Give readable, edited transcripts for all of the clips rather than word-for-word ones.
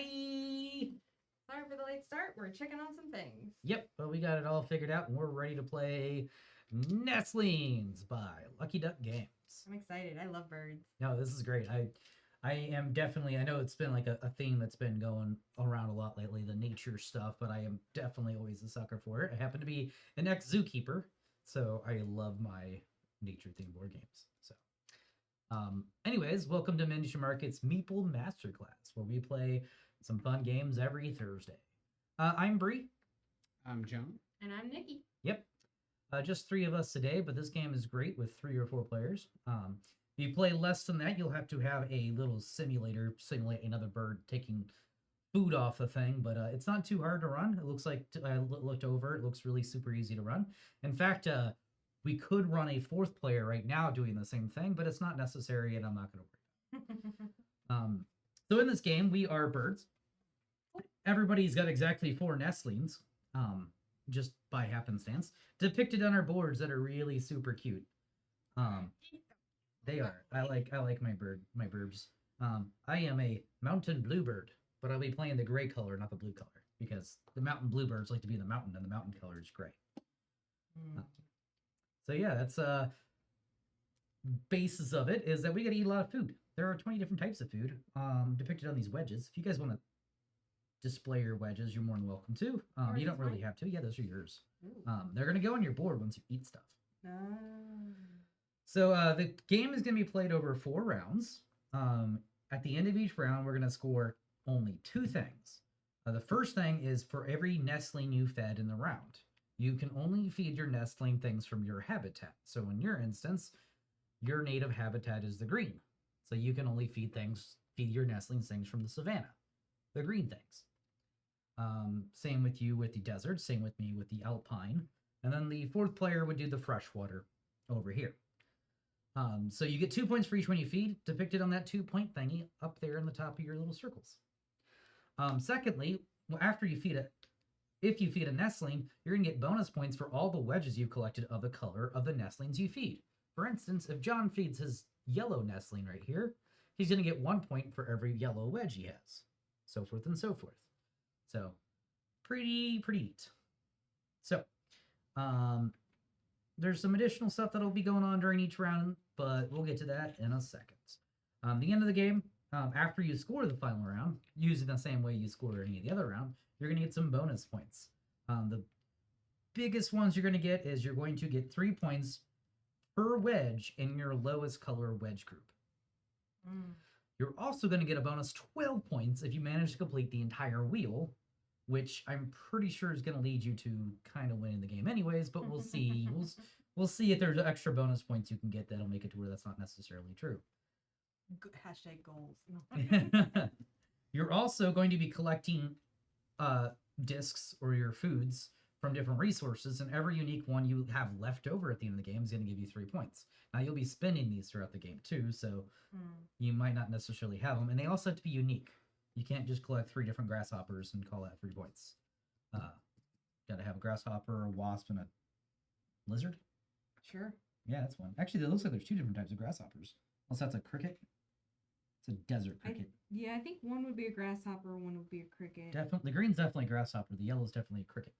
Hi! Sorry for the late start. We're checking on some things. Yep, but we got it all figured out and we're ready to play Nestlings by Lucky Duck Games. I'm excited. I love birds. No, this is great. I am definitely, I know it's been like a theme that's been going around a lot lately, the nature stuff, but I am definitely always a sucker for it. I happen to be an ex-zookeeper, so I love my nature-themed board games. Anyways, welcome to Miniature Market's Meeple Masterclass, where we play some fun games every Thursday. I'm Bree. I'm John. And I'm Nikki. Yep. Just three of us today, but this game is great with 3 or 4 players. If you play less than that, you'll have to have a little simulator simulate another bird taking food off the thing, but it's not too hard to run. It looks like I looked over. It looks really super easy to run. In fact, we could run a 4th player right now doing the same thing, but it's not necessary, and I'm not going to worry. So in this game, we are birds. Everybody's got exactly 4 nestlings, just by happenstance, depicted on our boards that are really super cute. They are. I like my birbs. I am a mountain bluebird, but I'll be playing the gray color, not the blue color, because the mountain bluebirds like to be in the mountain, and the mountain color is gray. So yeah, that's basis of it is that we got to eat a lot of food. There are 20 different types of food depicted on these wedges. If you guys want to display your wedges, you're more than welcome to. You don't really have to. Yeah, those are yours. They're going to go on your board once you eat stuff. So the game is going to be played over 4 rounds. At the end of each round, we're going to score only 2 things. The first thing is for every nestling you fed in the round. You can only feed your nestling things from your habitat. So in your instance, your native habitat is the green. So you can only feed your nestlings things from the savanna, the green things. Same with you with the desert, same with me with the alpine. And then the 4th player would do the freshwater over here. So you get 2 points for each one you feed, depicted on that 2-point thingy up there in the top of your little circles. Secondly, after you feed it, if you feed a nestling, you're going to get bonus points for all the wedges you've collected of the color of the nestlings you feed. For instance, if John feeds his yellow nestling right here, he's going to get 1 point for every yellow wedge he has. So forth and so forth. So, pretty neat. So, there's some additional stuff that'll be going on during each round, but we'll get to that in a second. The end of the game, after you score the final round, using the same way you score any of the other round, you're going to get some bonus points. The biggest ones you're going to get is you're going to get 3 points per wedge in your lowest color wedge group. You're also going to get a bonus 12 points if you manage to complete the entire wheel, which I'm pretty sure is going to lead you to kind of winning the game anyways, but we'll see. We'll see if there's extra bonus points you can get that'll make it to where that's not necessarily true. Hashtag goals. You're also going to be collecting discs or your foods from different resources, and every unique one you have left over at the end of the game is going to give you 3 points. Now, you'll be spending these throughout the game too, so you might not necessarily have them, and they also have to be unique. You can't just collect 3 different grasshoppers and call that 3 points. Got to have a grasshopper, a wasp, and a lizard. Sure. Yeah, that's one. Actually, it looks like there's 2 different types of grasshoppers. Unless that's a cricket. It's a desert cricket. I think one would be a grasshopper, one would be a cricket. Definitely, the green's definitely a grasshopper. The yellow's definitely a cricket.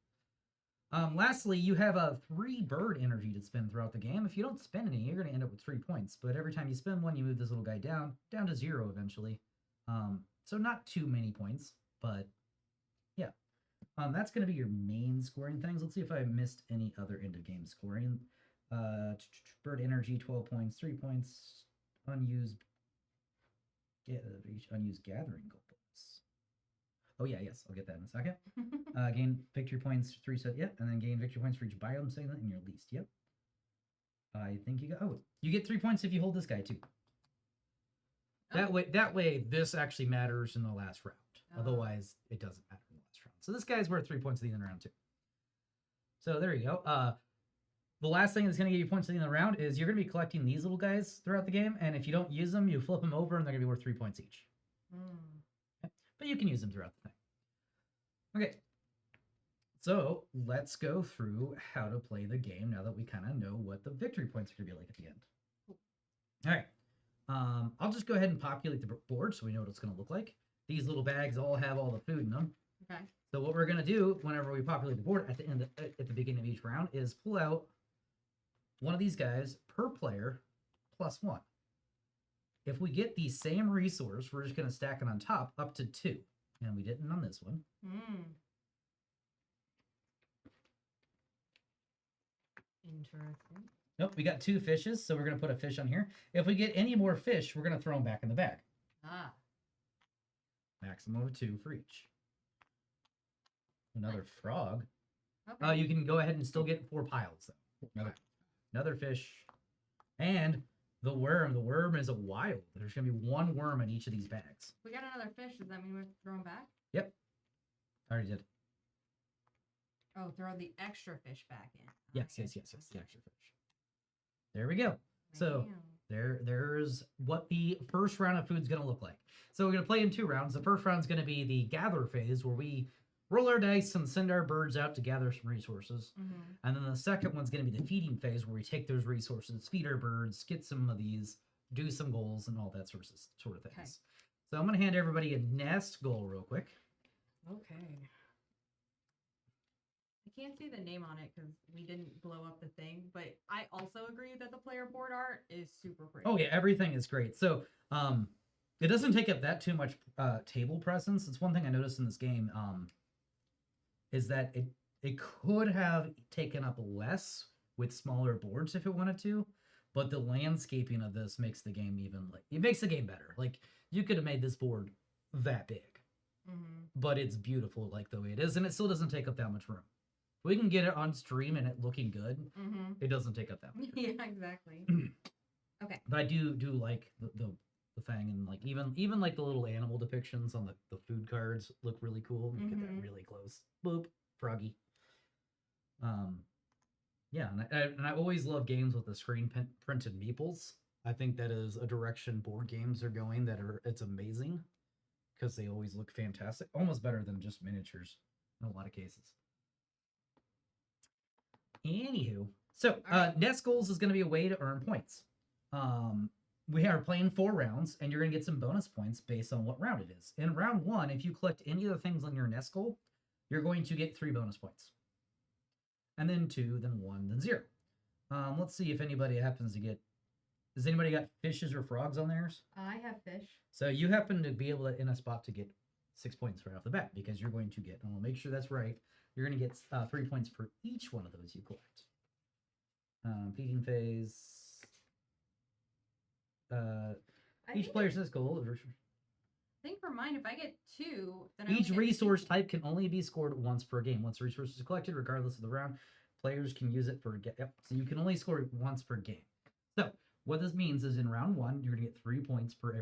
Lastly, you have a 3 bird energy to spend throughout the game. If you don't spend any, you're going to end up with 3 points. But every time you spend one, you move this little guy down to 0 eventually. So not too many points, but yeah. That's going to be your main scoring things. Let's see if I missed any other end of game scoring. Bird energy, 12 points, 3 points, unused gathering goal bonus. Oh yeah, yes, I'll get that in a second. Gain victory points 3 set, yep, and then gain victory points for each biome segment in your least, yep. I think you get 3 points if you hold this guy too. That way, this actually matters in the last round. Otherwise, it doesn't matter in the last round. So this guy's worth 3 points at the end of round 2. So there you go. The last thing that's going to give you points at the end of the round is you're going to be collecting these little guys throughout the game, and if you don't use them, you flip them over, and they're going to be worth 3 points each. Okay? But you can use them throughout the thing. Okay. So let's go through how to play the game now that we kind of know what the victory points are going to be like at the end. All right. I'll just go ahead and populate the board so we know what it's going to look like. These little bags all have all the food in them. Okay. So what we're gonna do whenever we populate the board at the beginning of each round is pull out one of these guys per player +1. If we get the same resource, we're just gonna stack it on top up to 2. And we didn't on this one. Interesting. Nope, we got 2 fishes, so we're gonna put a fish on here. If we get any more fish, we're gonna throw them back in the bag. Ah. Maximum of 2 for each. Another frog. Okay. You can go ahead and still get 4 piles though. Another fish. And the worm. The worm is a wild. There's gonna be 1 worm in each of these bags. We got another fish. Does that mean we have to throw him back? Yep. I already did. Oh, throw the extra fish back in. Yes. The extra fish. There we go. So there's what the first round of food's gonna look like. So we're gonna play in 2 rounds. The first round's gonna be the gather phase where we roll our dice and send our birds out to gather some resources. And then the second one's gonna be the feeding phase where we take those resources, feed our birds, get some of these, do some goals and all that sort of things. Okay. So I'm gonna hand everybody a nest goal real quick. Okay. I can't see the name on it because we didn't blow up the thing, but I also agree that the player board art is super pretty. Oh yeah, everything is great. So it doesn't take up that too much table presence. It's one thing I noticed in this game is that it could have taken up less with smaller boards if it wanted to, but the landscaping of this makes the game it makes the game better. Like you could have made this board that big, but it's beautiful like the way it is, and it still doesn't take up that much room. We can get it on stream and it looking good. It doesn't take up that much room. Yeah, exactly. Okay. But I do like the thing, and like even like the little animal depictions on the food cards look really cool. You get that really close. Boop, froggy. Yeah, and I always love games with the screen printed meeples. I think that is a direction board games are going it's amazing because they always look fantastic, almost better than just miniatures in a lot of cases. Anywho, so nest goals is going to be a way to earn points. We are playing 4 rounds, and you're going to get some bonus points based on what round it is. In round 1, if you collect any of the things on your nest goal, you're going to get 3 bonus points. And then 2, then 1, then 0. Let's see if anybody happens to get... Has anybody got fishes or frogs on theirs? I have fish. So you happen to be able to, in a spot, to get 6 points right off the bat, because you're going to get, and I'll make sure that's right, you're going to get 3 points for each one of those you collect. Feeding phase. Each player's nest goal. I think for mine, if I get 2, then each resource type can only be scored once per game. Once the resource is collected, regardless of the round, players can use it for so you can only score it once per game. So what this means is in round 1, you're going to get 3 points per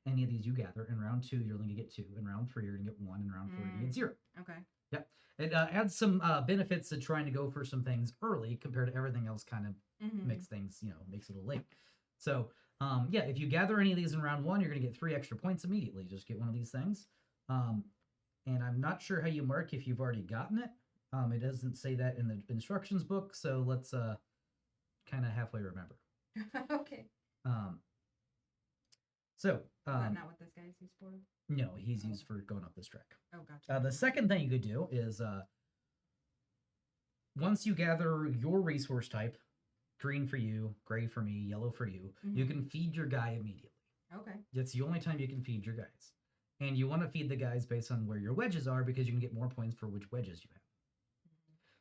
any of these you gather. In round 2, you're only going to get 2. In round 3, you're going to get 1. In round 4, you're going to get 0. Okay. Yep. It adds some benefits to trying to go for some things early compared to everything else. Kind of makes things, makes it a little late. So yeah, if you gather any of these in round 1, you're going to get 3 extra points immediately. Just get one of these things. And I'm not sure how you mark if you've already gotten it. It doesn't say that in the instructions book, so let's kind of halfway remember. Okay. So is that not what this guy's used for? No, he's used for going up this track. Oh, gotcha. The second thing you could do is once you gather your resource type, green for you, gray for me, yellow for you, you can feed your guy immediately. Okay. That's the only time you can feed your guys. And you want to feed the guys based on where your wedges are because you can get more points for which wedges you have.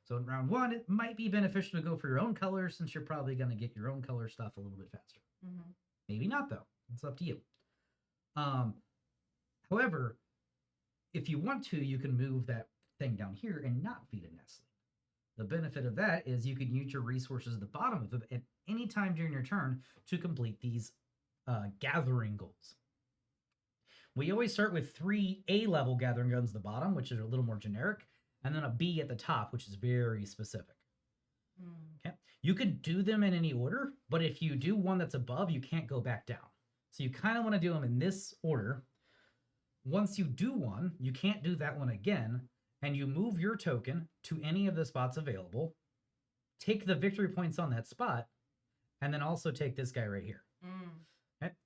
So in round 1, it might be beneficial to go for your own color since you're probably going to get your own color stuff a little bit faster. Maybe not, though. It's up to you. However, if you want to, you can move that thing down here and not feed a nestling. The benefit of that is you can use your resources at the bottom of it at any time during your turn to complete these gathering goals. We always start with 3 A-level gathering guns at the bottom, which is a little more generic, and then a B at the top, which is very specific. Okay. You could do them in any order, but if you do one that's above, you can't go back down. So you kind of want to do them in this order. Once you do one, you can't do that one again, and you move your token to any of the spots available, take the victory points on that spot, and then also take this guy right here.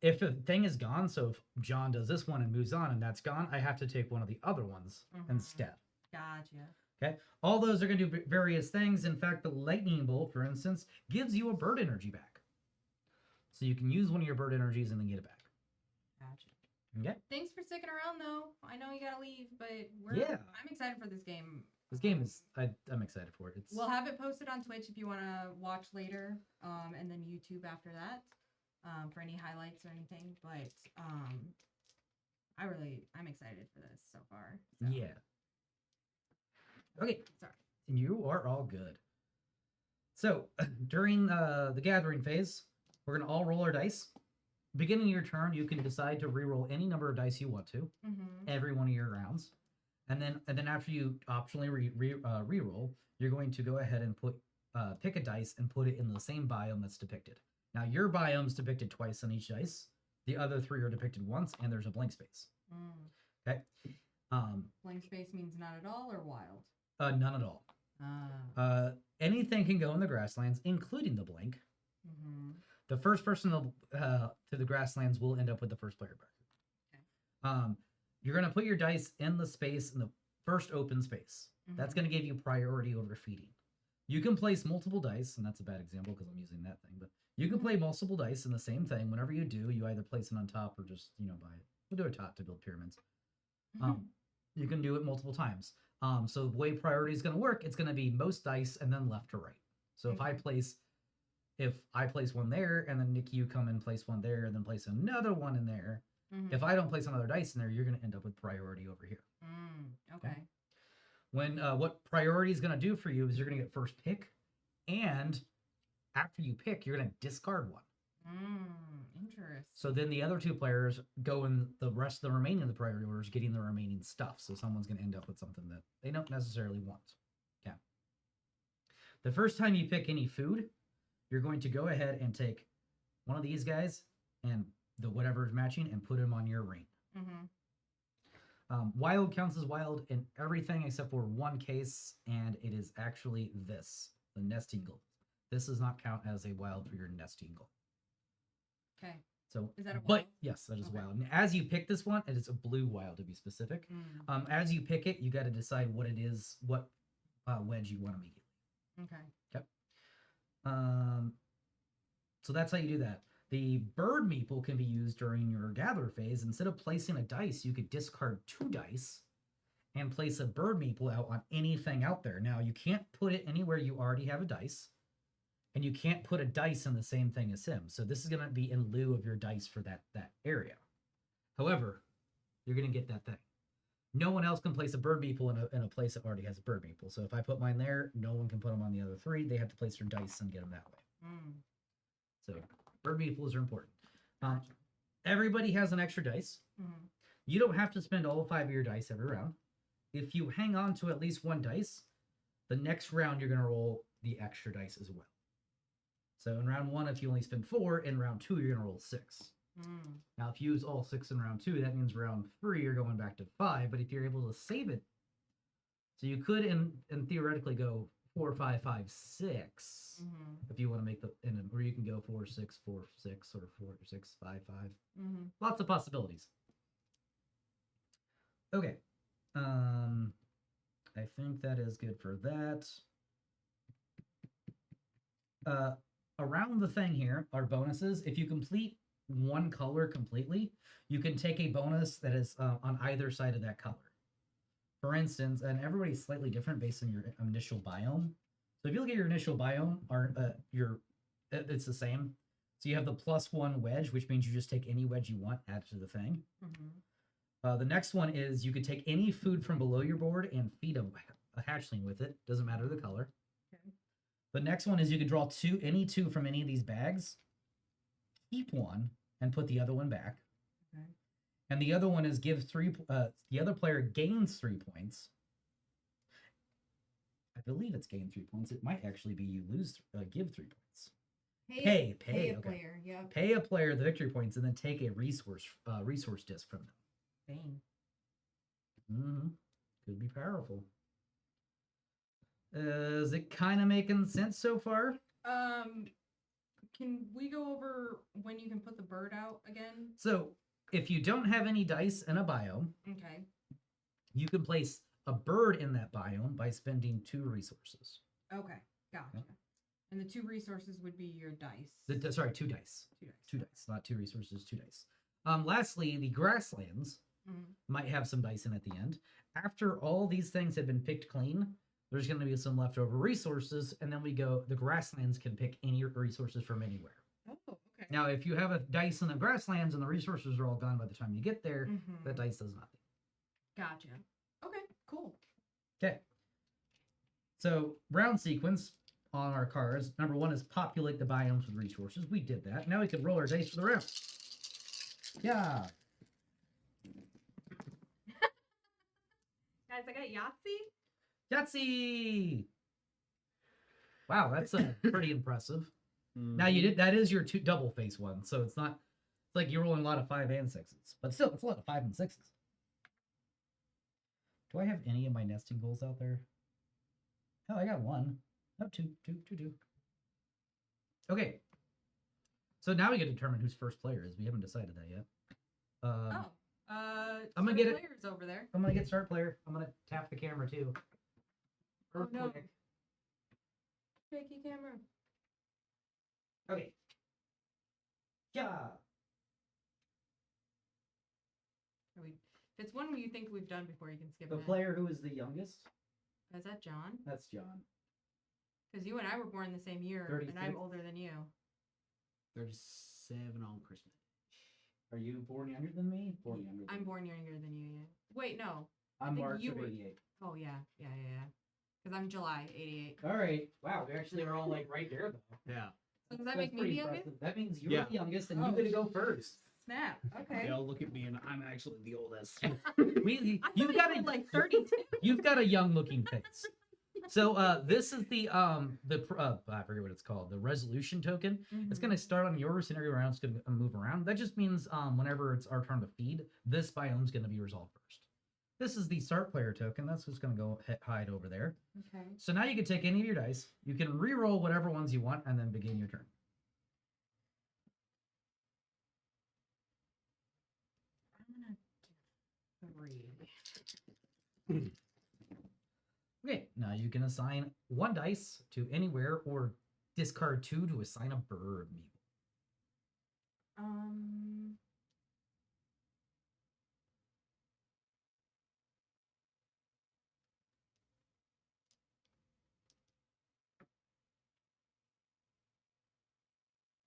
If a thing is gone, so if John does this one and moves on and that's gone, I have to take one of the other ones instead. Gotcha. Okay. All those are going to do various things. In fact, the lightning bolt, for instance, gives you a bird energy back. So you can use one of your bird energies and then get it back. Gotcha. Okay. Thanks for sticking around, though. I know you gotta leave, but I'm excited for this game. This game is I'm excited for it. We'll have it posted on Twitch if you want to watch later, and then YouTube after that, for any highlights or anything. But I'm excited for this so far. So. Yeah. Okay. Sorry. You are all good. So during the gathering phase, we're gonna all roll our dice. Beginning your turn, you can decide to re-roll any number of dice you want to, every one of your rounds, and then after you optionally re-roll, you're going to go ahead and pick a dice and put it in the same biome that's depicted. Now your biome's depicted twice on each dice. The other 3 are depicted once, and there's a blank space. Okay. Blank space means not at all or wild. None at all. Anything can go in the grasslands, including the blank. The first person to the grasslands will end up with the first player record. Okay. You're going to put your dice in the space in the first open space. That's going to give you priority over feeding. You can place multiple dice, and that's a bad example because I'm using that thing, but you can play multiple dice in the same thing. Whenever you do, you either place it on top or just, buy it. We'll do a top to build pyramids. You can do it multiple times. So the way priority is going to work, it's going to be most dice and then left to right. So if I place one there and then Nick, you come and place one there and then place another one in there. If I don't place another dice in there, you're going to end up with priority over here. Okay. When what priority is going to do for you is you're going to get first pick, and after you pick, you're going to discard one. Interesting. So then the other 2 players go in the rest of the remaining of the priority orders, getting the remaining stuff. So someone's going to end up with something that they don't necessarily want. Okay. The first time you pick any food, you're going to go ahead and take one of these guys and the whatever is matching and put them on your ring. Wild counts as wild in everything except for one case, and it is actually this, the nest eagle. This does not count as a wild for your nest eagle. Okay. So, is that a wild? But yes, that is wild. And as you pick this one, it is a blue wild to be specific. As you pick it, you got to decide what it is, what wedge you want immediately. Okay. Yep. So that's how you do that. The bird meeple can be used during your gather phase. Instead of placing a dice, you could discard 2 dice and place a bird meeple out on anything out there. Now, you can't put it anywhere you already have a dice, and you can't put a dice in the same thing as him. So this is going to be in lieu of your dice for that area. However, you're going to get that thing. No one else can place a bird meeple in a place that already has a bird meeple. So if I put mine there, no one can put them on the other 3. They have to place their dice and get them that way. So bird meeples are important. Everybody has an extra dice. You don't have to spend all 5 of your dice every round. If you hang on to at least 1 dice, the next round you're going to roll the extra dice as well. So in round 1, if you only spend 4, in round 2, you're going to roll 6. Now, if you use all 6 in round 2, that means round 3, you're going back to 5. But if you're able to save it, so you could, and theoretically, go 4, 5, 5, 6, if you want to make or you can go 4, 6, 4, 6, or 4, 6, 5, 5. Lots of possibilities. Okay. I think that is good for that. Around the thing here are bonuses. If you complete one color completely, you can take a bonus that is on either side of that color. For instance, and everybody's slightly different based on your initial biome. So if you look at your initial biome, it's the same. So you have the +1 wedge, which means you just take any wedge you want, add it to the thing. The next one is you could take any food from below your board and feed a hatchling with it. Doesn't matter the color. The next one is you could draw any two from any of these bags, keep one, and put the other one back. And the other one is the other player gains 3 points. I believe it's gain 3 points. It might actually be you give 3 points. Pay a okay. player. Yeah. Pay a player the victory points and then take a resource disc from them. Could be powerful. Is it kind of making sense so far? Can Can we go over when you can put the bird out again? So if you don't have any dice in a biome, Okay. you can place a bird in that biome by spending 2 resources. Okay. Gotcha. Yep. And the 2 resources would be your dice. Sorry, 2 dice. 2 dice. 2 dice, not 2 resources, 2 dice. Lastly, the grasslands might have some dice in at the end. After all these things have been picked clean, there's going to be some leftover resources, and then the grasslands can pick any resources from anywhere. Oh, okay. Now, if you have a dice in the grasslands and the resources are all gone by the time you get there, that dice does nothing. Gotcha. Okay, cool. Okay. So, round sequence on our cards. Number 1 is populate the biomes with resources. We did that. Now we can roll our dice for the round. Yeah. Guys, I got Yahtzee. Yahtzee! Wow, that's pretty impressive. Now that is your double face one, so it's like you're rolling a lot of 5 and 6s, but still, it's a lot of 5 and 6s. Do I have any of my nesting goals out there? Oh, I got 1. Oh, 2. Okay. So now we get to determine whose first player is. We haven't decided that yet. I'm gonna get it. Players over there. I'm gonna get start player. I'm gonna tap the camera too. Oh no. Shaky camera. Okay. Yeah. If it's one you think we've done before, you can skip The it. player who is the youngest. Is that John? That's John. Because you and I were born the same year, 36. and I'm older than you. 37 on Christmas. Are you born younger than me? Born younger. I'm born younger than you. Yeah. Wait, no. I'm think March you of were- '88. Oh yeah. Because I'm July '88. All right. Wow, we actually are all like right there though. Yeah. So does that That's make me pretty the youngest? impressive. That means you're Yeah. the youngest, and Oh, you get to go first. Snap. Okay. They all look at me and I'm actually the oldest. You've got a like 32. You've got a young looking face. So this is the I forget what it's called, the resolution token. It's going to start on yours, and every round it's going to move around. That just means whenever it's our turn to feed, this biome's going to be resolved first. This is the start player token. That's what's going to go hide over there. Okay. So now you can take any of your dice. You can re-roll whatever ones you want, and then begin your turn. I'm gonna do 3. Okay, now you can assign 1 dice to anywhere, or discard 2 to assign a bird.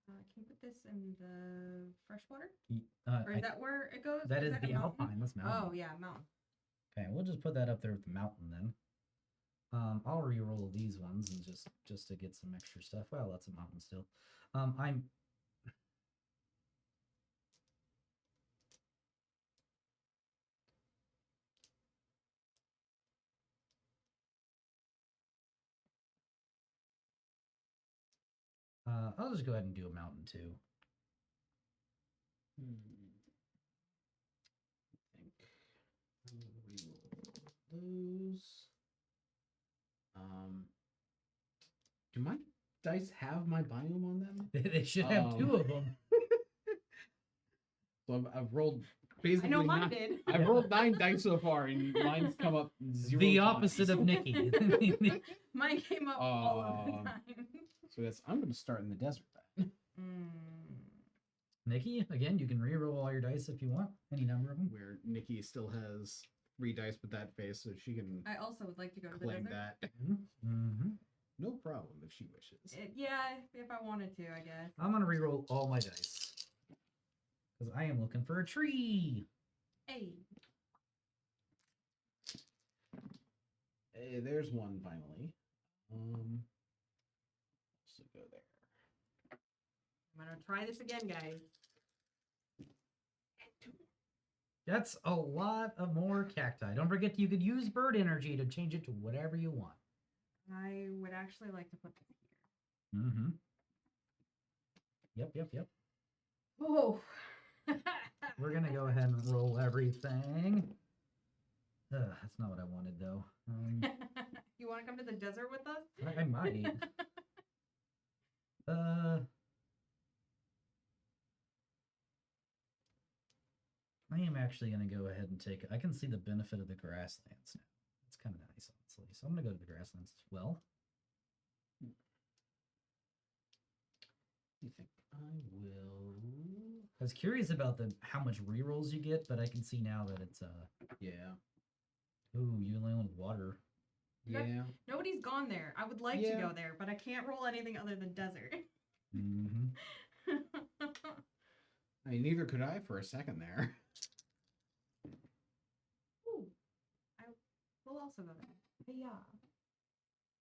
Can you put this in the freshwater? Or I- is that where it goes? that is a the mountain? Alpine. That's mountain. Oh yeah, mountain. Okay, we'll just put that up there with the mountain then. I'll re-roll these ones and just to get some extra stuff. Well, that's a mountain still. I'll just go ahead and do a mountain too. I think I'll re-roll those. Do my dice have my biome on them? They should have 2 of them. So I've rolled basically. I know mine 9, did. I've rolled 9 dice so far, and mine's come up 0 The times. opposite of Nikki. Mine came up all of the time. So that's I'm going to start in the desert then. Nikki, again, you can re-roll all your dice if you want. Any number of them. Where Nikki still has 3 dice with that face, so she can I also would like to go to the claim desert. that. Mm-hmm. No problem if she wishes. Yeah, if I wanted to, I guess. I'm going to re-roll all my dice. Because I am looking for a tree. Hey. Hey, there's one finally. So go there. I'm gonna try this again, guys. That's a lot of more cacti. Don't forget you could use bird energy to change it to whatever you want. I would actually like to put this here. Mm-hmm. Yep. Oh. We're going to go ahead and roll everything. That's not what I wanted, though. You want to come to the desert with us? I might. actually going to go ahead and take. I can see the benefit of the grasslands now. It's kind of nice, honestly. So I'm going to go to the grasslands as well. You think I will? I was curious about the how much rerolls you get, but I can see now that it's Yeah. Ooh, you land with water. Yeah. Nobody's gone there. I would like to Yeah. go there, but I can't roll anything other than desert. Mm-hmm. I mean, neither could I for a second there. Ooh, I will also go there. But yeah.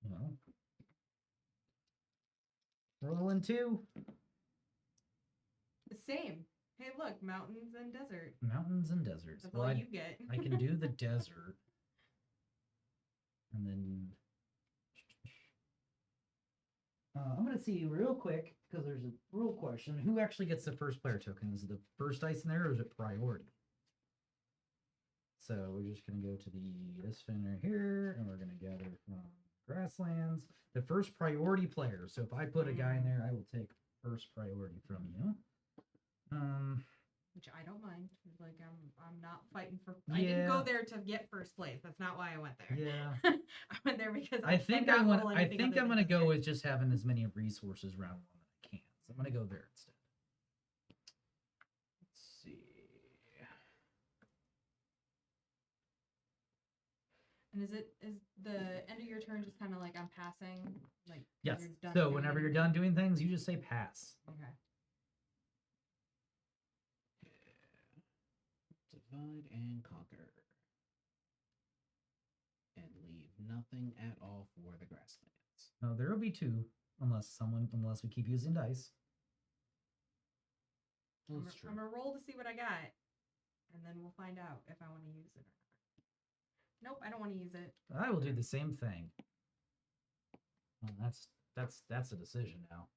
Well, rolling 2. The same. Hey, look, mountains and desert. Mountains and deserts. That's Well, all you get. I can do the desert. And then I'm going to see real quick because there's a real question. Who actually gets the first player token? Is it the first dice in there or is it priority? So we're just going to go to this fin right here and we're going to gather from grasslands. The first priority player. So if I put a guy in there, I will take first priority from you. Which I don't mind. Like I'm not fighting for. I didn't Yeah. go there to get first place. That's not why I went there. Yeah. I went there because I think cannot I'm roll gonna. I anything think other I'm than gonna go desert. with just having as many resources round 1 that I can. So I'm gonna go there instead. Let's see. And is the end of your turn just kind of like I'm passing? Like Yes. you're done So doing whenever you're anything? done doing things, you just say pass. Okay. Divide and conquer. And leave nothing at all for the grasslands. No, there will be 2 unless we keep using dice. That's true. I'm gonna roll to see what I got, and then we'll find out if I want to use it or not. Nope, I don't want to use it. I will do the same thing. Well, that's a decision now.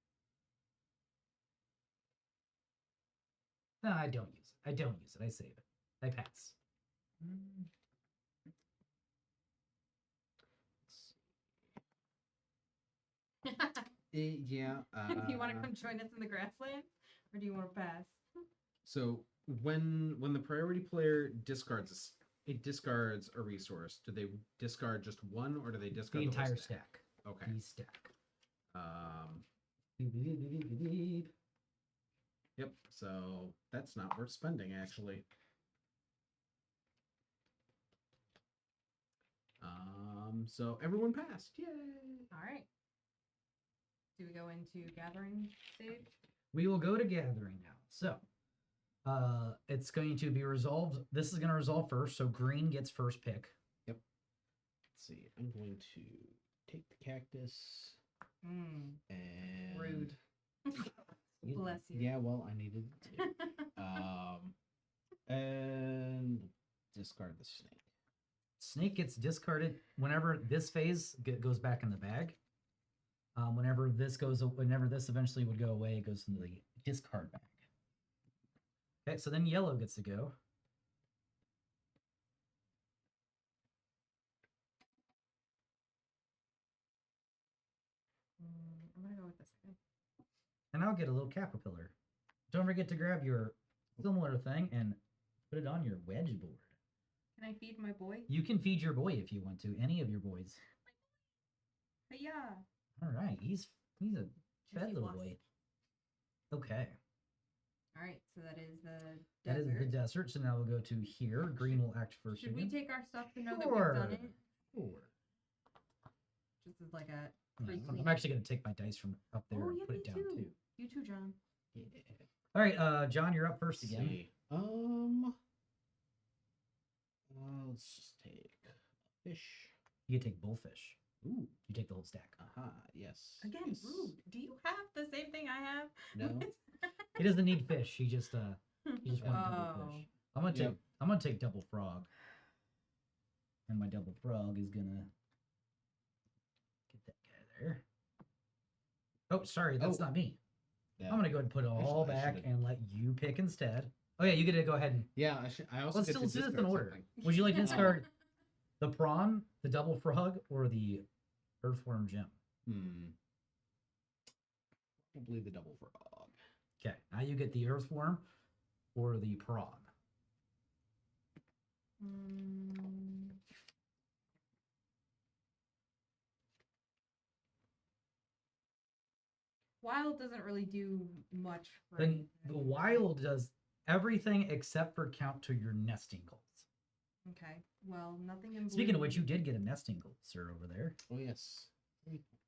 No, I don't use it. I don't use it. I save it. I pass. Yeah. Do you want to come join us in the grasslands, or do you want to pass? So when the priority player discards it discards a resource, do they discard just one or do they discard The whole entire stack. Okay. The stack. Yep. So that's not worth spending actually. So everyone passed. Yay! All right. Do we go into gathering stage? We will go to gathering now. So it's going to be resolved. This is going to resolve first. So green gets first pick. Let's see. I'm going to take the cactus and Rude. Bless you. Yeah, well, I needed it to. And discard the snake. Snake gets discarded whenever this phase goes back in the bag. Whenever this eventually would go away, it goes into the discard bag. Okay, so then yellow gets to go. I'm gonna go with this guy. And I'll get a little caterpillar. Don't forget to grab your similar thing and put it on your wedge board. Can I feed my boy? You can feed your boy if you want to, any of your boys. But yeah. All right, he's a fed little boy. Okay. All right, so that is the That desert. is the desert. So now we'll go to here. Green will act first. Should we again. take our stuff to know that we've done it? Sure. Just as like a Yeah, pre-clean. I'm actually going to take my dice from up there Oh, and yeah, put me it down too. too. You too, John. Yeah. All right, John, you're up first again. See. Let's just take a fish. You take bullfish. Ooh. You take the whole stack. Aha. Yes. Again, yes. rude. Do you have the same thing I have? No. He doesn't need fish. He just wanted double Oh. fish. I'm gonna take double frog. And my double frog is gonna get that guy there. Oh, sorry, that's Oh. not me. Yeah. I'm gonna go ahead and put it all I back should've- and let you pick instead. Oh yeah, you get to go ahead and Yeah. I also let's get do to this in discard order. something. Would you like to discard the prawn, the double frog, or the earthworm gem? Probably the double frog. Okay, now you get the earthworm or the prawn. Mm. Wild doesn't really do much for Then anything. the wild does everything except for count to your nesting goals. Okay. Well, nothing in blue. Speaking of which, you did get a nesting goal, sir, over there. Oh yes.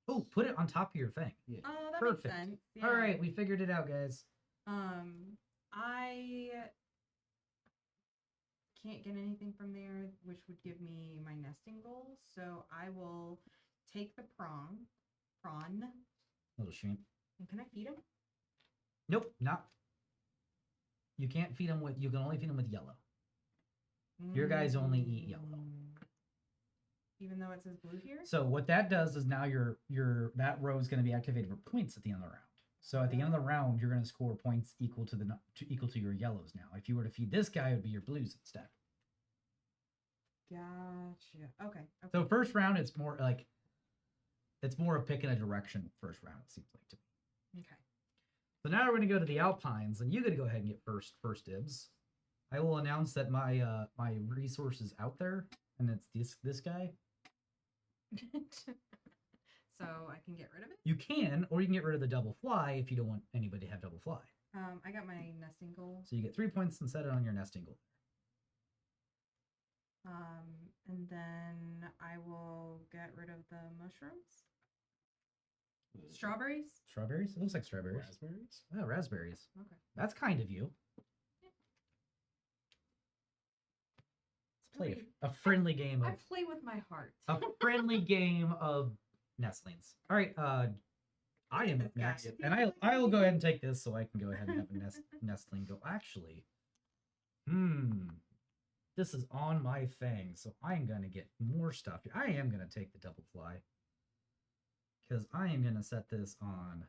Oh, put it on top of your thing. Yeah. Oh, that Perfect. makes sense. Yeah. All right, we figured it out, guys. I can't get anything from there, which would give me my nesting goals. So I will take the prawn, Little shrimp. and can I feed him? Nope, not. You can't feed them with. You can only feed them with yellow. Your guys only eat yellow. Even though it says blue here. So what that does is now your that row is going to be activated for points at the end of the round. So at the end of the round, you're going to score points equal to your yellows now. If you were to feed this guy, it would be your blues instead. Gotcha. Okay. So first round, it's more of picking a direction. First round, it seems like to me. Okay. So now we're going to go to the Alpines, and you got to go ahead and get first dibs. I will announce that my my resource is out there, and it's this guy. So I can get rid of it. You can, or you can get rid of the double fly if you don't want anybody to have double fly. I got my nesting goal. So you get 3 points and set it on your nesting goal. And then I will get rid of the mushrooms. Strawberries. Strawberries? It looks like strawberries. Raspberries. Oh, raspberries. Okay. That's kind of you. Let's play a friendly game I of play with my heart. a friendly game of nestlings. All right, I am up This guy. next, and I'll go ahead and take this so I can go ahead and have a nestling go. Actually, this is on my thing, so I'm gonna get more stuff. I am gonna take the double fly because I am gonna set this on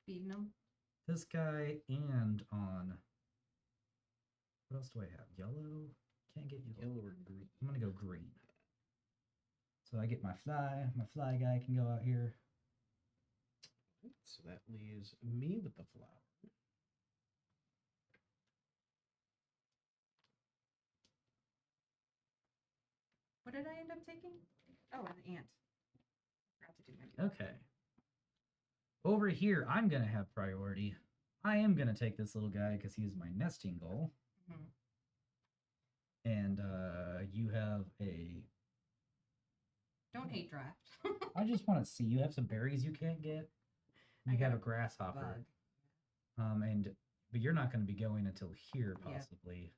Feeding them. this guy and on what else do I have? Yellow. Can't get yellow. Yellow or green. I'm gonna go green. So I get my fly. My fly guy can go out here. So that leaves me with the flower. What did I end up taking? Oh, an ant. Forgot to do my. Okay. Over here, I'm gonna have priority. I am gonna take this little guy because he's my nesting goal. Mhm. And you have a. Don't hate draft. I just want to see. You have some berries you can't get. I You got have a a grasshopper. Bug. But you're not going to be going until here Yeah. possibly.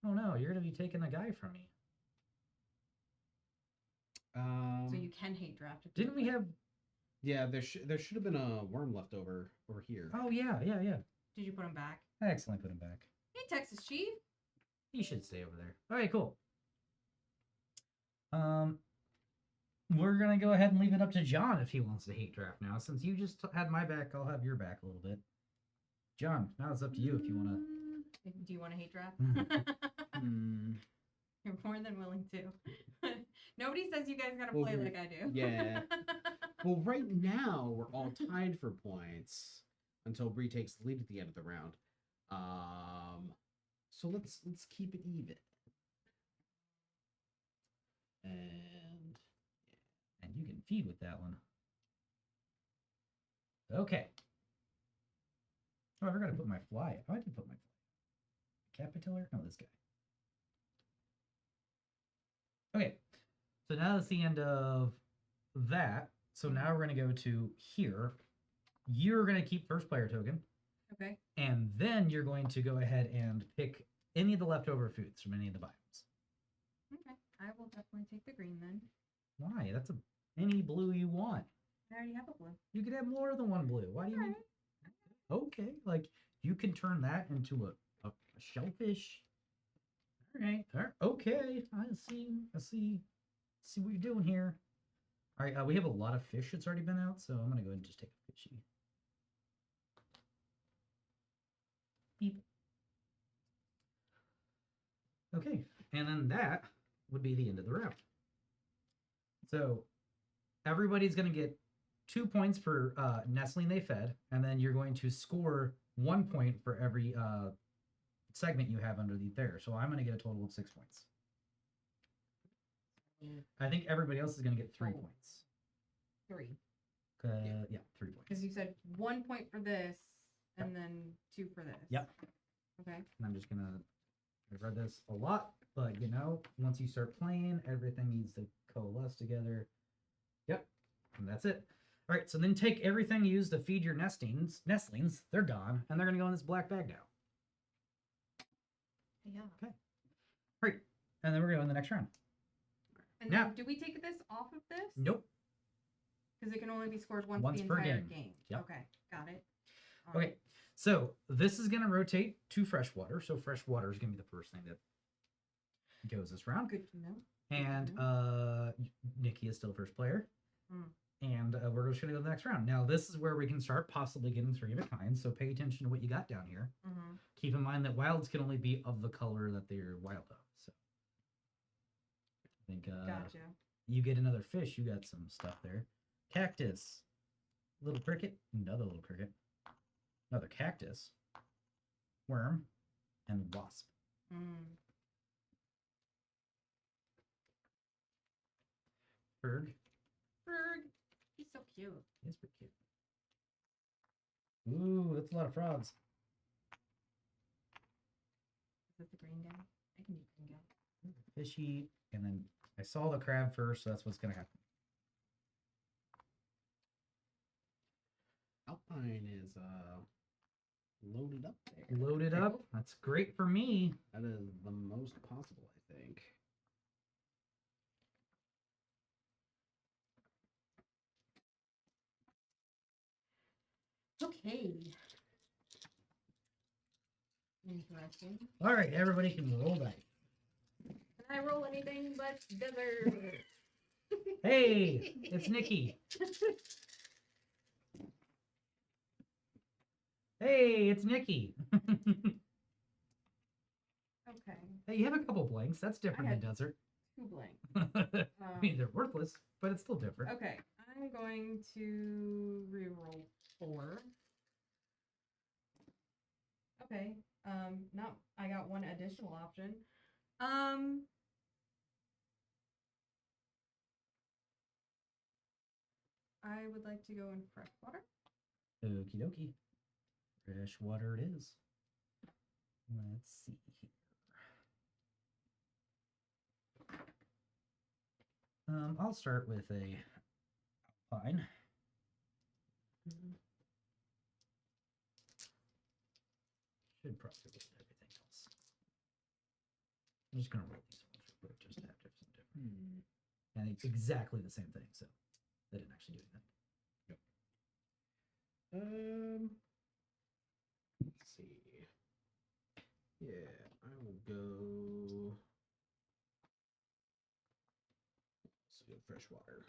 Oh no, you're going to be taking a guy from me. So you can hate draft. if Didn't we you- have? Yeah, there should have been a worm left over here. Oh yeah. Did you put him back? I accidentally put him back. Hey, Texas Chief. He should stay over there. All right, cool. We're gonna go ahead and leave it up to John if he wants to hate draft now. Since you just had my back, I'll have your back a little bit. John, now it's up to you if you want to. Do you want to hate draft? Hmm. You're more than willing to. Nobody says you guys gotta Well, play we're- like I do. yeah. Well, right now we're all tied for points until Bree takes the lead at the end of the round. So let's keep it even. And you can feed with that one. Okay. Oh, I forgot to put my fly. Oh, I did put my fly. Capitiller? No, this guy. Okay. So now that's the end of that. So now we're going to go to here. You're going to keep first player token. Okay. And then you're going to go ahead and pick any of the leftover foods from any of the biomes. Okay. I will definitely take the green then. Why? That's any blue you want. I already have a blue. You could have more than one blue. Why do you need? Okay, like you can turn that into a shellfish. All right. Okay. I see what you're doing here. All right. We have a lot of fish that's already been out, so I'm gonna go ahead and just take a fishy. Beep. Okay, and then that would be the end of the round. So everybody's gonna get 2 points for nestling they fed, and then you're going to score 1 point for every segment you have underneath there. So I'm going to get a total of 6 points. I think everybody else is going to get 3 Oh. points. 3. Yeah, 3 Because points. you said 1 point for this, and then 2 for this. Yep. Okay. And I'm just going to, I've read this a lot, but you know, once you start playing, everything needs to coalesce together. Yep. And that's it. All right, so then take everything used to feed your nestlings. They're gone, and they're going to go in this black bag now. Yeah. Great. And then we're going to the next round. And Now- then do we take this off of this? Nope. Because it can only be scored once Once the per entire game. game. Yep. Okay, got it. Okay, so this is going to rotate to freshwater. So freshwater is going to be the first thing that goes this round. Good to know. And Nikki is still first player. Mm. And we're just going to go to the next round. Now, this is where we can start possibly getting 3 of a kind. So pay attention to what you got down here. Mm-hmm. Keep in mind that wilds can only be of the color that they're wild of. So I think Gotcha. you get another fish. You got some stuff there. Cactus. Little cricket. Another little cricket. Another cactus. Worm. And wasp. Mm. Berg. Berg. He's so cute. He's pretty cute. Ooh, that's a lot of frogs. Is that the green guy? I can do green guy. Fishy. And then I saw the crab first, so that's what's going to happen. Alpine is loaded up there. Loaded up. That's great for me. That is the most possible, I think. Okay. Interesting. All right, everybody can roll dice. Can I roll anything but desert? Hey, it's Nikki. Hey, it's Nikki. Okay. Hey, you have a couple blanks. That's different than desert. 2 blank. I mean, they're worthless, but it's still different. Okay. I'm going to reroll 4. Okay. Not. I got 1 additional option. I would like to go in freshwater. Okie dokie. Fresh water it is. Let's see here. I'll start with a alpine. Should probably get everything else. I'm just gonna roll these ones real quick, just to have some different. And it's exactly the same thing, so they didn't actually do anything. Let's see. Yeah, I will go. Let's go freshwater.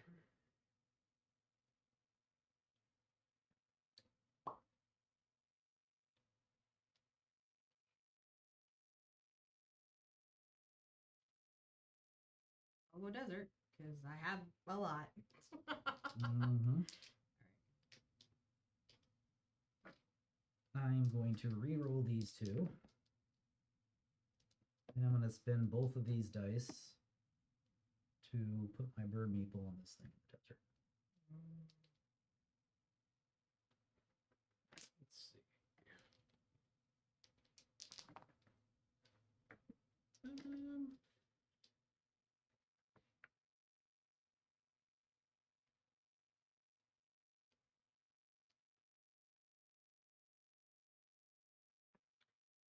I'll go desert because I have a lot. Mm-hmm. I'm going to re-roll these 2. And I'm going to spend both of these dice to put my bird meeple on this thing in the desert. Let's see.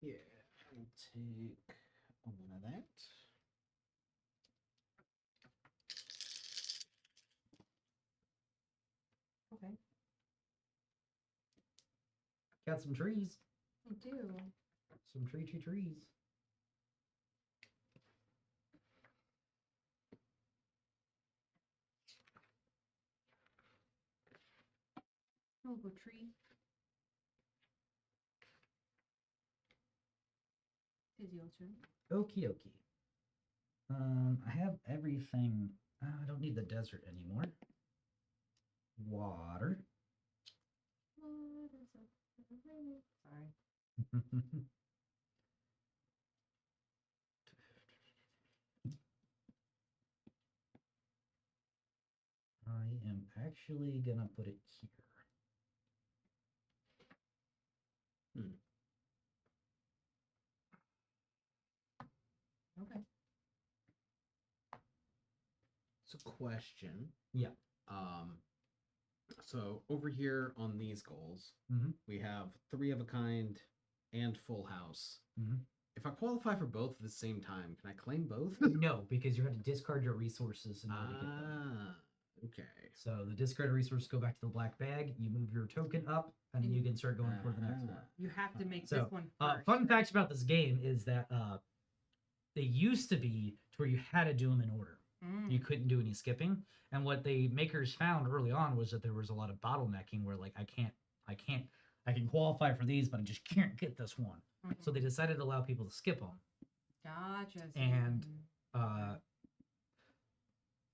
Yeah, I'll take 1 of that. Okay. Got some trees. I do. Some trees. I'll go tree. Is your turn? Okie dokie. I have everything. I don't need the desert anymore. Water. What is up? Sorry. actually gonna put it here. Okay. So, question. Yeah. So over here on these goals, Mhm. we have 3 of a kind and full house. Mhm. If I qualify for both at the same time, can I claim both? No, because you have to discard your resources in order to get them. Ah, okay. So the discarded resources go back to the black bag. You move your token up, and And you can start going for the next one. You have to make So, this one first. fun facts about this game is that they used to be to where you had to do them in order. You couldn't do any skipping. And what the makers found early on was that there was a lot of bottlenecking where like I can qualify for these, but I just can't get this one. So they decided to allow people to skip them. Gotcha. And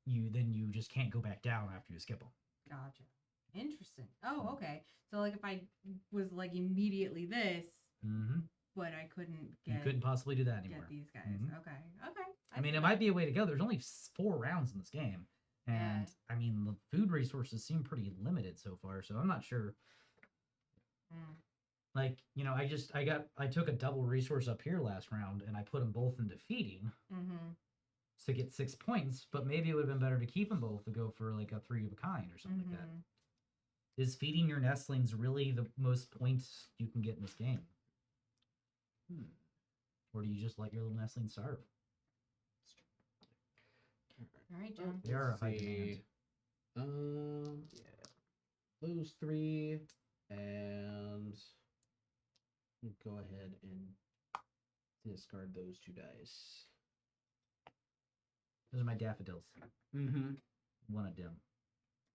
you just can't go back down after you skip them. Gotcha. Interesting. Oh, okay. So like if I was like immediately this, Mm-hmm. but I couldn't You get couldn't possibly do that anymore. get these guys. Mhm. Okay. Okay. I mean, see it that. might be a way to go. There's only 4 rounds in this game, and I mean, the food resources seem pretty limited so far. So I'm not sure. Like, you know, I took a double resource up here last round, and I put them both into feeding to get 6 points. But maybe it would have been better to keep them both to go for like a 3 of a kind or something like that. Is feeding your nestlings really the most points you can get in this game? Or do you just let your little nestlings starve? All right, John. They are a high see. demand. Yeah. Those 3, and go ahead and discard those 2 dice. Those are my daffodils. Mm-hmm. One of them.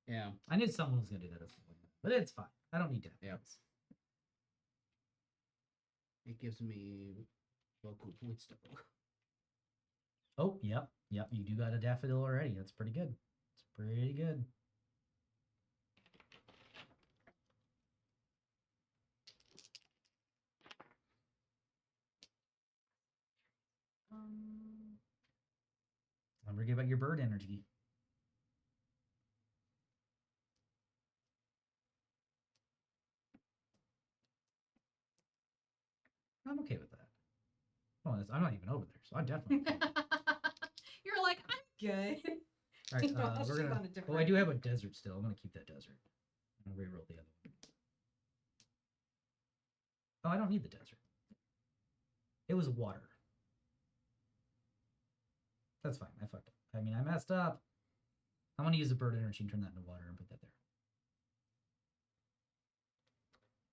Yeah. I knew someone was gonna do that at some point, but it's fine. I don't need daffodils. Yep. It gives me local points to go. Oh, yep. You do got a daffodil already. That's pretty good. It's pretty good. I'm gonna give out your bird energy. I'm okay with that. Oh, I'm not even over there, so I'm definitely. You're like, I'm good. All right, No, we're she's gonna. on a different- Oh, I do have a desert still. I'm gonna keep that desert. I'm gonna reroll the other one. Oh, I don't need the desert. It was water. That's fine. I fucked up. I mean, I messed up. I'm gonna use the bird energy and turn that into water and put that there.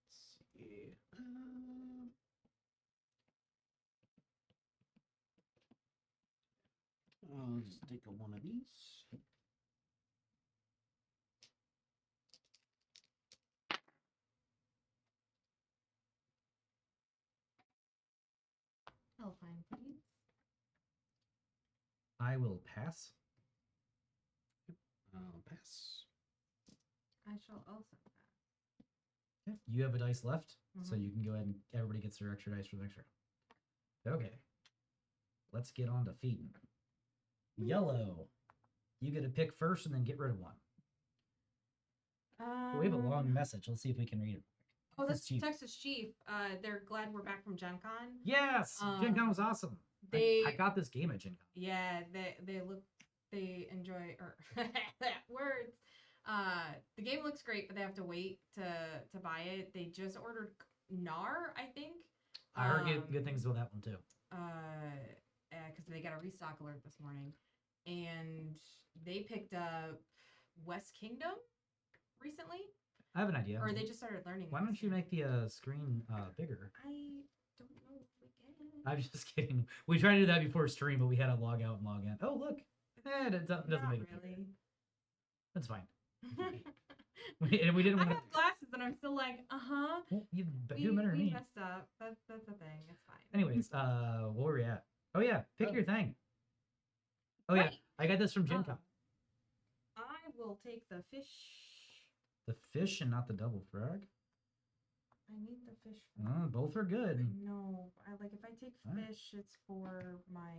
Let's see. I'll just take one of these. Alpine, please. I will pass. I'll pass. I shall also pass. Okay. You have a dice left, so you can go ahead and everybody gets their extra dice for the next round. Okay. Let's get on to feeding. Yellow. You get to pick first and then get rid of one. We have a long message. Let's see if we can read it. Oh, that's Chief. Texas Chief. They're glad we're back from Gen Con. Yes! Gen Con was awesome. I got this game at Gen Con. Yeah, they enjoy words. The game looks great, but they have to wait to buy it. They just ordered Gnar, I think. I heard good things about that one too. Because they got a restock alert this morning, and they picked up West Kingdom recently. I have an idea. Or they just started learning. Why don't you make the screen bigger? I don't know if we can. I'm just kidding. We tried to do that before stream, but we had to log out and log in. Oh, look. It doesn't Not make it really. bigger. That's fine. And we didn't I want have glasses and I'm still like, Well, you do better than we me. messed up. That's the thing. It's fine. Anyways, where were we at? Oh yeah, pick your thing. Oh Right. yeah, I got this from Gen Con. I will take the fish. The fish and not the double frag. I need the fish. Both are good. No, if I take Alright. fish, it's for my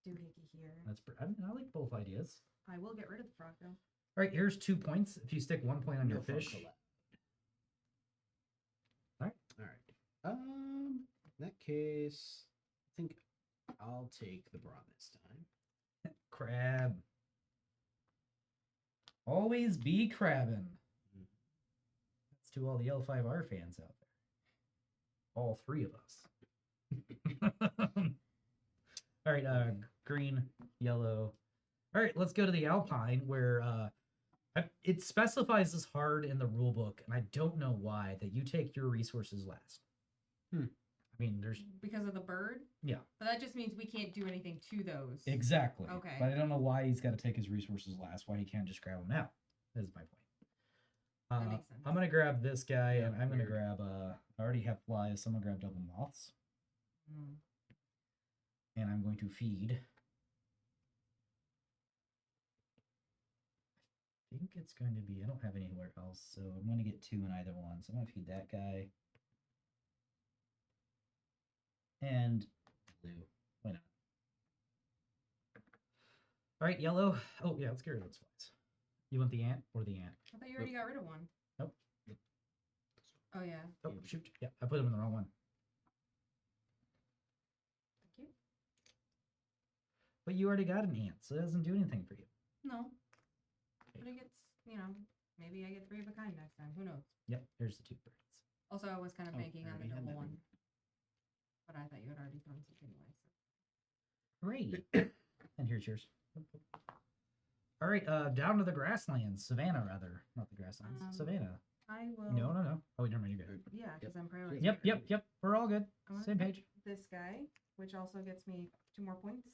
doohickey here. I mean, I like both ideas. I will get rid of the frog though. All right, here's 2 points. If you stick 1 point on your No fun fish, collab. Alright. All right. In that case, I think I'll take the brawn this time. crab. Always be crabbing. That's to all the L5R fans out there. All 3 of us. All right, green, yellow. All right, let's go to the Alpine where it specifies this hard in the rule book, and I don't know why, that you take your resources last. Hmm. I mean, there's Because of the bird? Yeah. But that just means we can't do anything to those. exactly. Okay. But I don't know why he's got to take his resources last. Why he can't just grab them now? That is my point. That makes sense. I'm gonna grab this guy, Yeah, and I'm gonna weird. grab. I already have flies, so I'm gonna grab double moths, Mm. and I'm going to feed. I think it's going to be. I don't have anywhere else, so I'm going to get 2 in either one. So I'm going to feed that guy. And blue. Why not? All right, yellow. Oh, yeah, let's get rid of those flies. You want the ant or the ant? I thought you already got rid of one. Nope. Oh, yeah. Oh, shoot. Yeah, I put him in the wrong one. Thank you. But you already got an ant, so it doesn't do anything for you. No. But it gets, maybe I get 3 of a kind next time. Who knows? Yep, here's the 2 birds. Also, I was kind of Oh, banking I on the already had double that one. one. But I thought you had already thrown some anyway. Great. And here's yours. All right, down to the grasslands. Savannah, rather. Not the grasslands. Savannah. I will. No. Oh, never mind, you're good. Yeah, because I'm prioritizing. Yep. We're all good. I'm gonna Same take page. This guy, which also gets me 2 more points.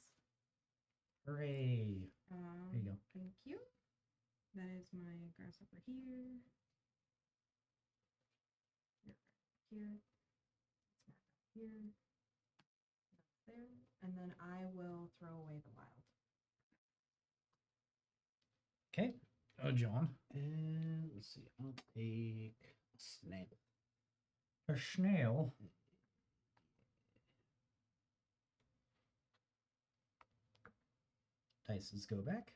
Hooray. There you go. Thank you. That is my grasshopper here. Here. Let's mark out here. There. And then I will throw away the wild. Okay. Oh, John. And let's see. I'll take a snail. A snail. Dices go back.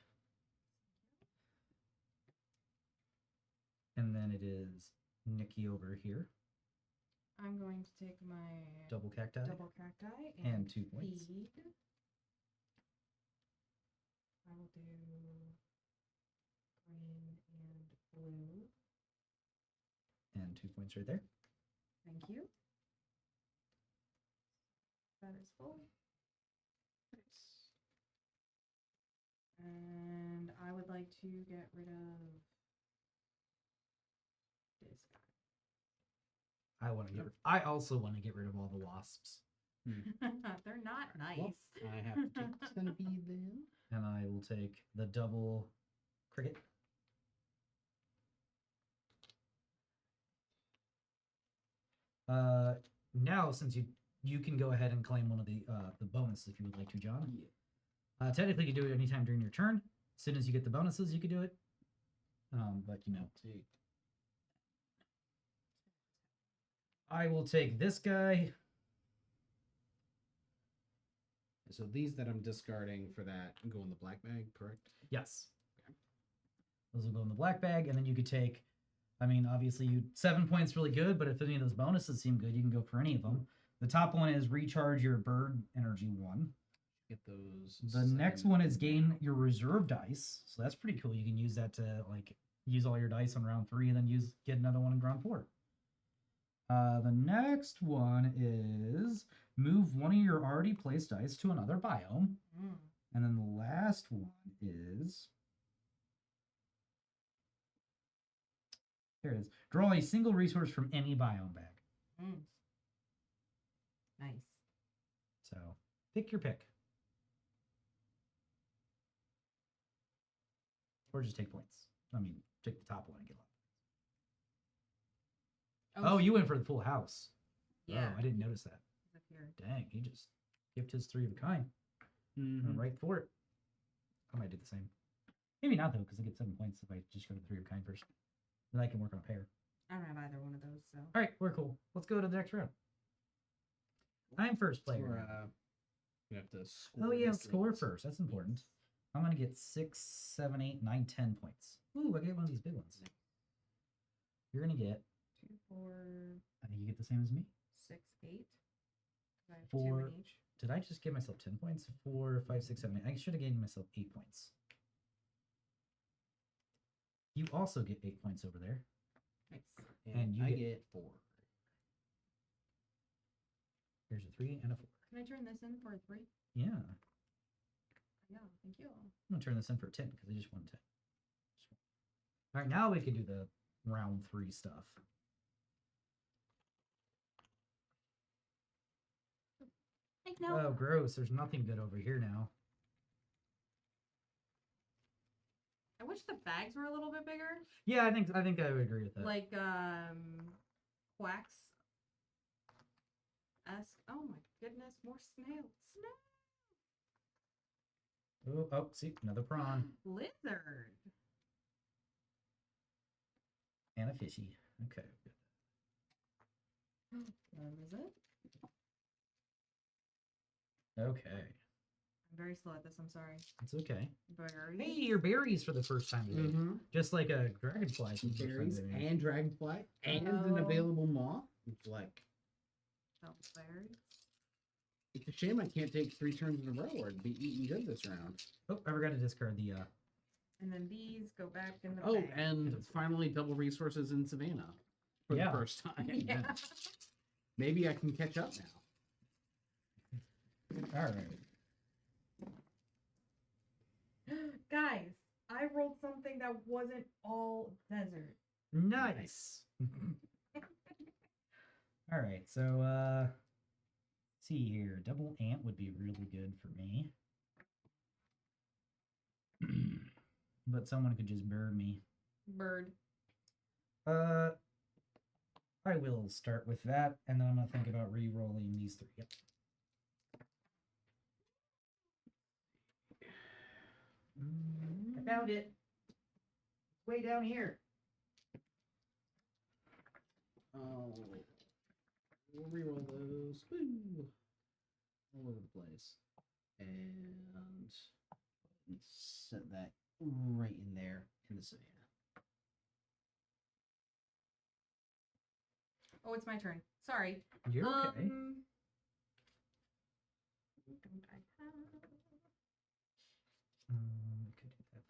And then it is Nikki over here. I'm going to take my Double cacti. and 2 points. feed. I will do green and blue. And 2 points right there. Thank you. That is full. And I would like to get rid of this guy. I also want to get rid of all the wasps. They're not nice. Well, I have to take the centipede then. And I will take the double cricket. Now, since you can go ahead and claim one of the bonuses if you would like to, John. Yeah. Technically, you can do it anytime during your turn. As soon as you get the bonuses, you can do it. But Take. I will take this guy. So these that I'm discarding for that go in the black bag, correct? Yes. Those will go in the black bag, and then you could take. I mean, obviously, 7 points really good, but if any of those bonuses seem good, you can go for any of them. The top one is recharge your bird energy 1. Get those. The next one is gain your reserve dice, so that's pretty cool. You can use that to use all your dice on round 3, and then get another one in round 4. The next one is move one of your already placed dice to another biome, and then the last one is. There it is. Draw a single resource from any biome bag. Nice. So pick your pick. Or just take points. I mean, take the top one and get a lot. Oh, you went for the full house. Yeah. Oh, I didn't notice that. Up here. Dang, he just gifted his 3 of a kind. Mhm. Right for it. I might do the same. Maybe not, though, because I get 7 points if I just go to the 3 of a kind first. Then I can work on a pair. I don't have either one of those, so. All right, we're cool. Let's go to the next round. I'm first player. Or, you have to score. Oh, yeah, these score things. first. That's important. I'm gonna get 6, 7, 8, 9, 10 points. Ooh, I get one of these big ones. You're gonna get. 2, 4, I think you get the same as me. 6, 8. I have 2 4. in each. Did I just give myself 10 points? 4, 5, 6, 7, 8. I should have given myself 8 points. You also get 8 points over there. Nice. And you I get- get 4. Here's a 3 and a 4. Can I turn this in for a 3? Yeah. Yeah, thank you. I'm gonna turn this in for a 10 because I just won 10. All right, now we can do the round 3 stuff. Hey, no. Oh, gross! There's nothing good over here now. I wish the bags were a little bit bigger. Yeah, I think I would agree with that. Like quacks esque. Oh my goodness, more snail. Oh, see, another prawn Lizard. and a fishy. Okay. Is it? Okay, I'm very slow at this. I'm sorry. it's okay. Berries. Hey, your berries for the first time today. Mm-hmm. Just like a dragonfly. for the first time Berries today. and dragonfly and an Oh. available moth. It's like, Berries. it's a shame I can't take 3 turns in a row or be eating good this round. Oh, I forgot to discard the. And then these go back in the Oh, bag. and finally double resources in Savannah for Yeah. the first time. Yeah. Maybe I can catch up now. All right. Guys, I rolled something that wasn't all desert. Nice. All right, so see here, double ant would be really good for me. But someone could just burn me. Bird. I will start with that, and then I'm gonna think about re-rolling these 3. Yep. I found it. It's way down here. Oh, we'll reroll those. Woo! All over the place. And set that right in there in the Savannah. Oh, it's my turn. Sorry. You're okay. Don't I have... I could do that.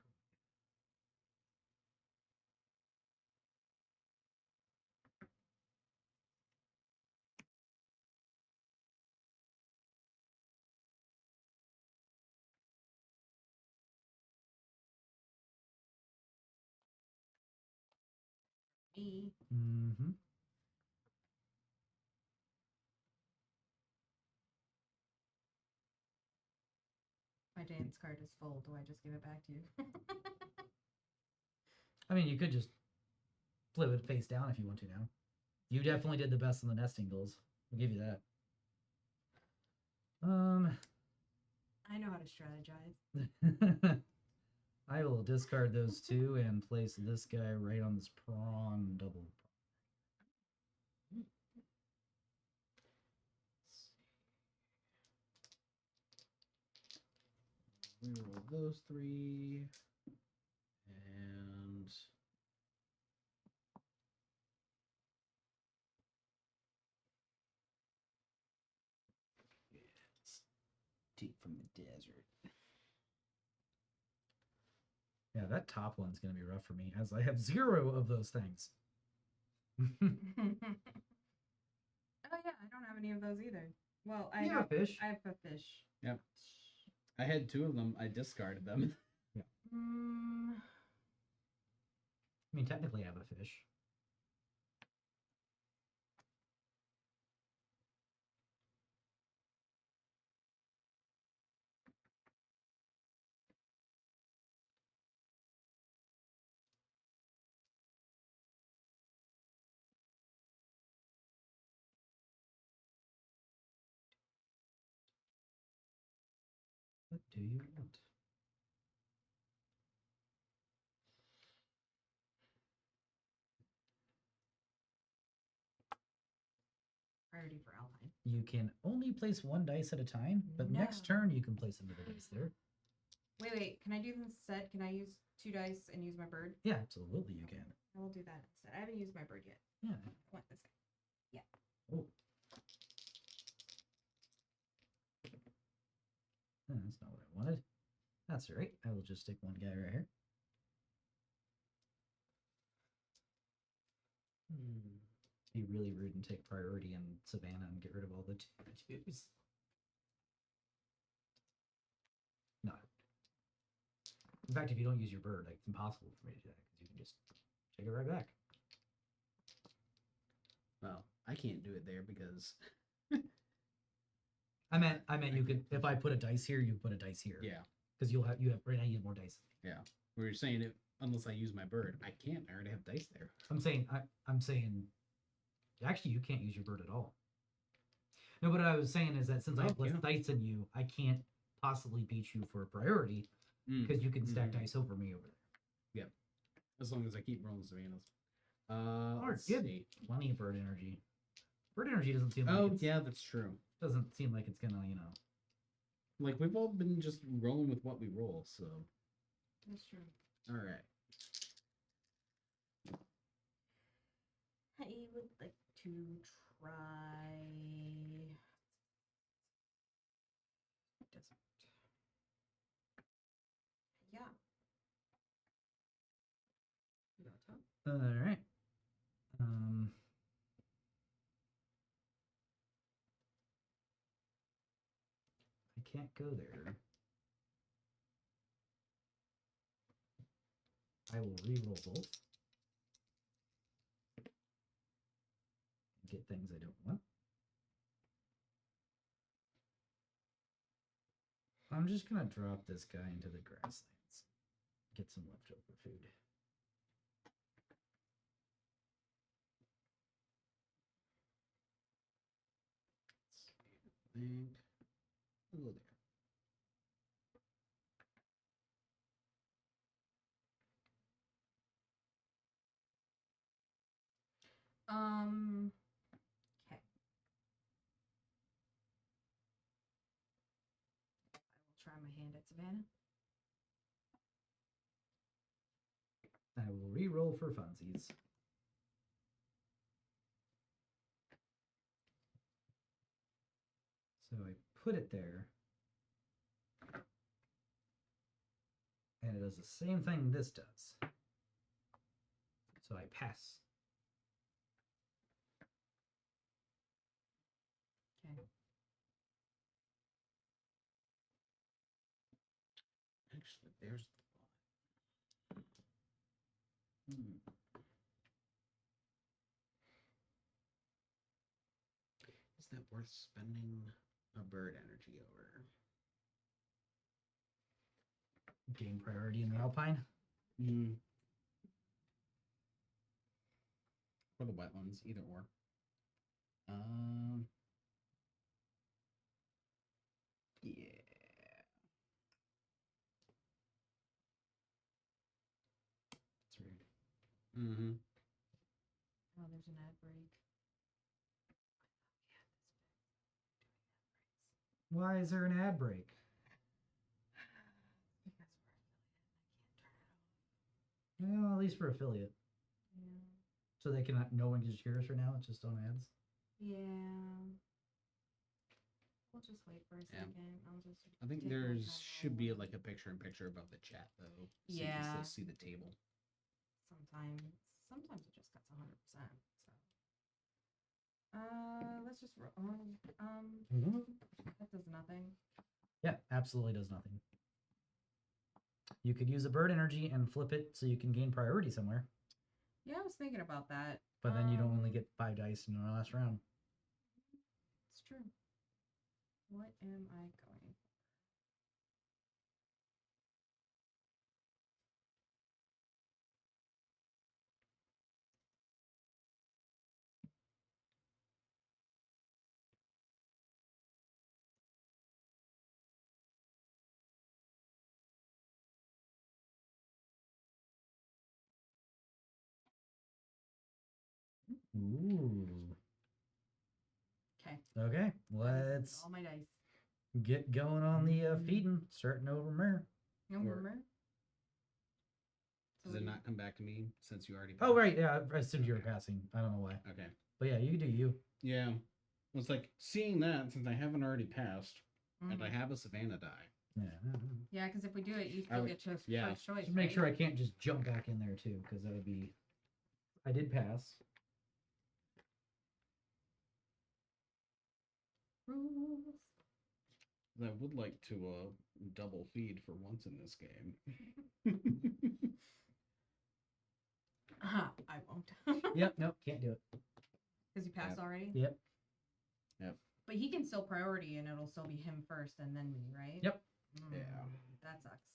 Me. Mm-hmm. My dance card is full. Do I just give it back to you? I mean, you could just flip it face down if you want to now. You definitely did the best in the nesting duels. I'll give you that. I know how to strategize. I will discard those 2 and place this guy right on this prawn double. Reroll those 3. And it's deep from the desert. Yeah, that top one's going to be rough for me, as I have 0 of those things. Oh yeah, I don't have any of those either. Well, I You have a fish. I have a fish. Yep. I had 2 of them. I discarded them. Mm, I mean, technically, I have a fish. What do you want? priority for Alpine. You can only place 1 dice at a time, but next No. turn you can place another dice there. Wait. Can I do this instead? Can I use 2 dice and use my bird? Yeah, absolutely you can. I will do that instead. I haven't used my bird yet. Yeah. I want this guy. Oh. That's not what I wanted. That's all right. I will just stick one guy right here. Be really rude and take priority in Savannah and get rid of all the twos. No. In fact, if you don't use your bird, like, it's impossible for me to do that because you can just take it right back. Well, I can't do it there because I meant you could, if I put a dice here, you put a dice here. yeah, Because you have right now you have more dice. we were saying it unless I use my bird, I can't. I already have dice there. I'm saying actually you can't use your bird at all. No, but what I was saying is that since I have less dice than you, I can't possibly beat you for a priority because you can stack dice over me over there. As long as I keep rolling Savannah's. Let's see. Plenty of bird energy. Bird energy doesn't seem like Oh it's, yeah, that's true. doesn't seem like it's gonna, Like we've all been just rolling with what we roll, so That's true. all right. I would like to try. Doesn't. Yeah. You got top? all right. I can't go there. I will re-roll both. Get things I don't want. I'm just gonna drop this guy into the grasslands. Get some leftover food. Think. We'll go there. Okay. I will try my hand at Savannah. I will re-roll for funsies. So I put it there. And it does the same thing this does. So I pass. Okay. Actually, there's the thought. Is that worth spending a bird energy over? Gain priority in the Alpine. Or the wetlands, either or. Yeah. It's weird. Mm-hmm. Oh, there's an ad break. Why is there an ad break? Because we're affiliate and I can't turn it off. Well, at least for affiliate. Yeah. So they can no one can hear us right now. It's just on ads. Yeah. We'll just wait for a Yeah. second. I'll just. I think take my there's time should be rolling. like a picture-in-picture above the chat though. So you Yeah. can still see the table. Sometimes it just cuts 100%. So. Let's just roll. That does nothing. Yeah, absolutely does nothing. You could use a bird energy and flip it so you can gain priority somewhere. Yeah, I was thinking about that. But then you don't only get 5 dice in the last round. It's true. What am I going? Ooh. Okay. Okay, That is let's all my dice. get going on the feeding, starting over there. No, Or- remember? Does it not come back to me since you already? Oh passed? right, yeah. I assumed you were passing. I don't know why, Okay. but yeah, you do you. Yeah. It's like seeing that since I haven't already passed and I Mhm. have a Savannah die. Yeah. Yeah, because if we do it, you I still would- get first yeah. choice. Just make right? sure I can't just jump back in there too, because that would be. I did pass. Rules. I would like to double feed for once in this game. I won't. Yep. Nope. Can't do it. Because you passed already? Yep. But he can still priority and it'll still be him first and then me, right? Yep. Mm, Yeah. That sucks.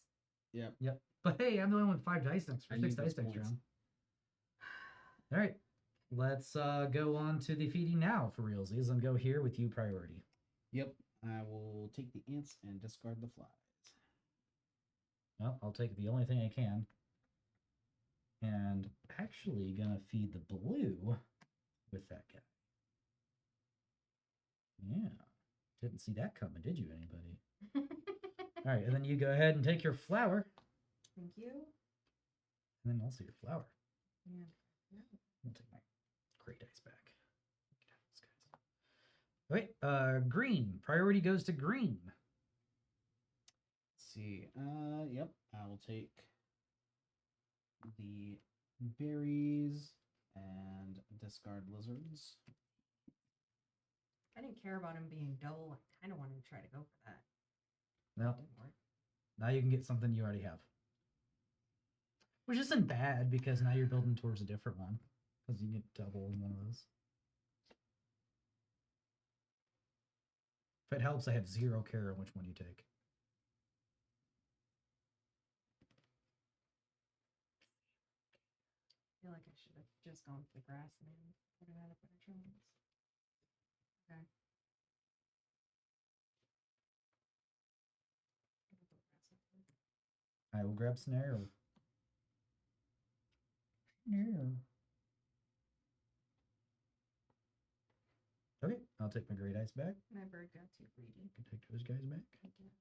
Yep. But hey, I'm the one with 5 dice next I or 6 need dice those next points. round. All right. Let's go on to the feeding now for realsies and go here with you priority. Yep. I will take the ants and discard the flies. Well, I'll take the only thing I can. And actually gonna feed the blue with that guy. Yeah. Didn't see that coming, did you, anybody? All right, and then you go ahead and take your flower. Thank you. And then also your flower. Yeah. I'll take my great dice back. These guys. All right, green. Priority goes to green. Let's see. Yep. I will take the berries and discard lizards. I didn't care about him being dull. I kind of wanted to try to go for that. No, Didn't work. now you can get something you already have. Which isn't bad because now you're building towards a different one. Because you get double in one of those. If it helps, I have 0 care on which one you take. I feel like I should have just gone for the grassland. Would have had a better chance. Okay. I will grab Snare. Snare. Okay, I'll take my great ice back. My bird got too greedy. Can take those guys back. I guess.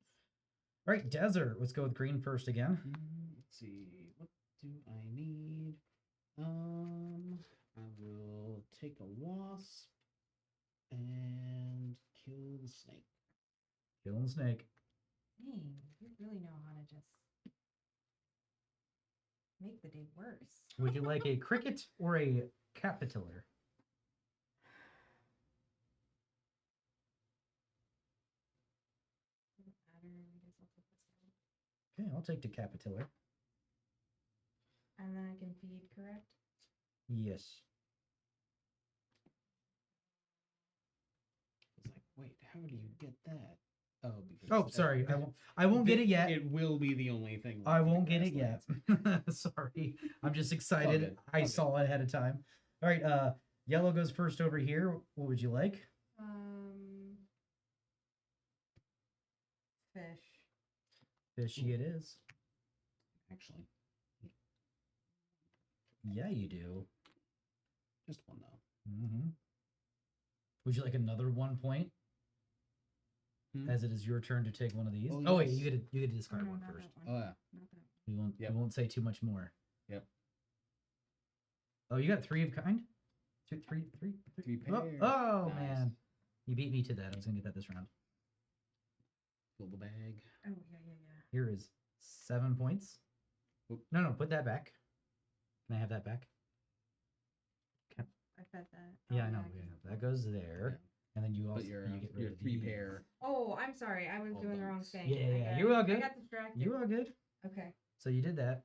All right, desert. Let's go with green first again. Let's see. What do I need? I will take a wasp and kill the snake. Killing the snake. Dang, you really know how to just make the day worse. Would you like a cricket or a caterpillar? Doesn't matter. I guess I'll put this down. Okay, I'll take the caterpillar. And then I can feed, correct? Yes. It's like, wait, how do you get that? Oh, because Oh, sorry. I won't get it yet. It will be the only thing. I left in won't the get it yet. grasslands. Sorry. I'm just excited. good. I All saw it ahead of time. All right, yellow goes first over here. What would you like? Fish. Fishy it is. Actually, Yeah, you do. just one though. Mm-hmm. Would you like another 1 point? Hmm? As it is your turn to take one of these. Oh, Oh wait, yes. you get to Oh, discard no, one not first. that one. Oh yeah. Not that one. Yep. We won't say too much more. Yep. Oh, you got 3 of kind? Two, three. Three Oh, pairs. oh Nice. man. You beat me to that. I was gonna get that this round. Fill the bag. Oh, yeah. Here is 7 points. Oop. No, put that back. Can I have that back? I fed that. Yeah, Oh, I know. 'cause Yeah, of that the- goes there. And then you also But your you get rid your of three these. pair. Oh, I'm sorry. I was All doing the wrong bunks. thing. Yeah, I got- you're all good. I got distracted. You're all good. Okay. So you did that.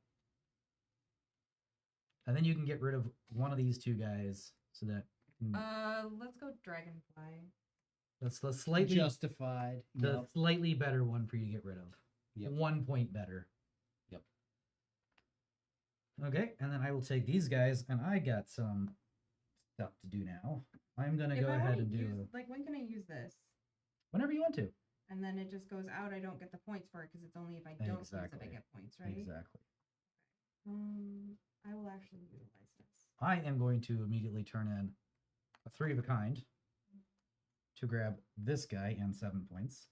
And then you can get rid of one of these 2 guys so that Let's go dragonfly. that's the slightly Justified. the Yep. slightly better one for you to get rid of. Yep. 1 point better. Yep. Okay, and then I will take these guys, and I got some stuff to do now. I'm gonna If go I ahead wanna and do use, like, when can I use this? whenever you want to. And then it just goes out. I don't get the points for it because it's only if I don't use it I Exactly. get points, right? Exactly. I will actually utilize this. I am going to immediately turn in a 3 of a kind to grab this guy and 7 points.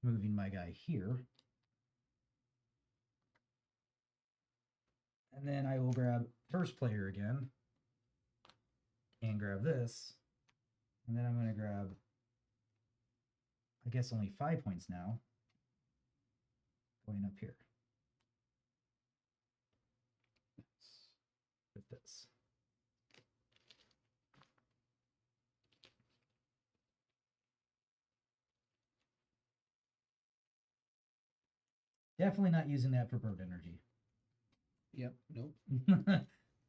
Moving my guy here. And then I will grab first player again and grab this. And then I'm going to grab, I guess, only 5 points now. Going up here. With this. Definitely not using that for bird energy. Yep. Nope.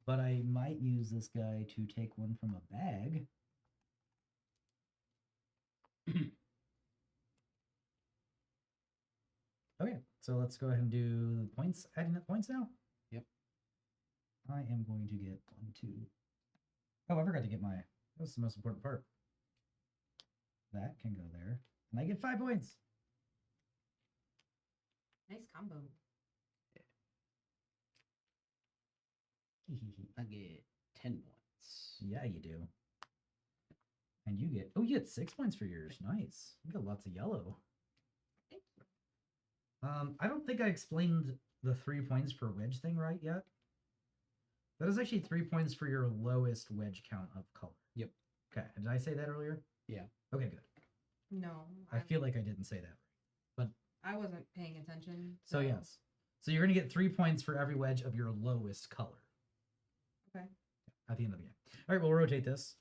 But I might use this guy to take one from a bag. Okay, so let's go ahead and do the points, adding up points now. Yep. I am going to get 1, 2. Oh, I forgot to get my, that's the most important part. That can go there. And I get 5 points. Nice combo. I get 10 points. Yeah, you do. And you get, oh, you get 6 points for yours. Nice. You got lots of yellow. Thank you. I don't think I explained the 3 points per wedge thing right yet. That is actually 3 points for your lowest wedge count of color. Yep. Okay. Did I say that earlier? Yeah. Okay, good. No. I feel like I didn't say that right. I wasn't paying attention. So yes. So you're going to get 3 points for every wedge of your lowest color. Okay. At the end of the game. All right, we'll rotate this.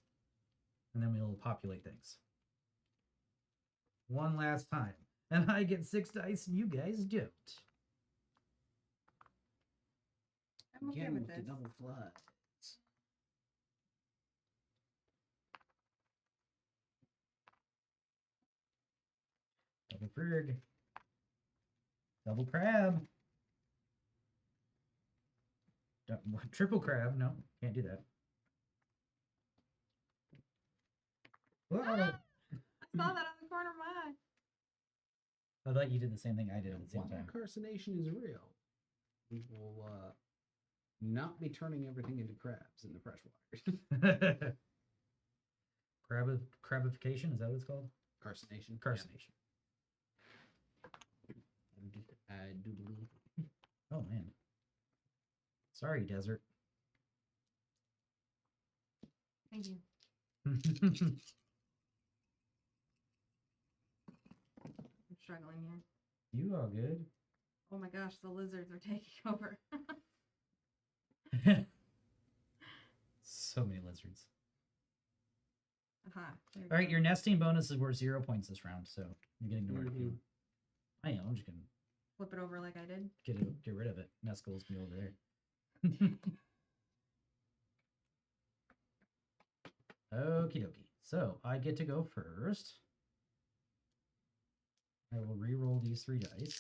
And then we'll populate things. One last time. And I get 6 dice and you guys don't. I'm okay Again with with the this. double floods. Double frig. Double crab. Triple crab. No, can't do that. Whoa. I saw that on the corner of my eye. I thought you did the same thing I did at the same While time. carcination is real, we will not be turning everything into crabs in the freshwater. Crabification, is that what it's called? Carcination. Carcination. Yeah. I do believe. Oh man. Sorry, desert. Thank you. Oh I'm struggling here. you all good? Oh my gosh, the lizards are taking over. So many lizards. Aha. there All right, we your go. nesting bonus is worth 0 points this round, so you're getting nowhere. Mhm. I know, I'm just gonna Flip it over like I did. get rid of it. Nestle's be over there. Okie dokie. So I get to go first. I will re-roll these 3 dice.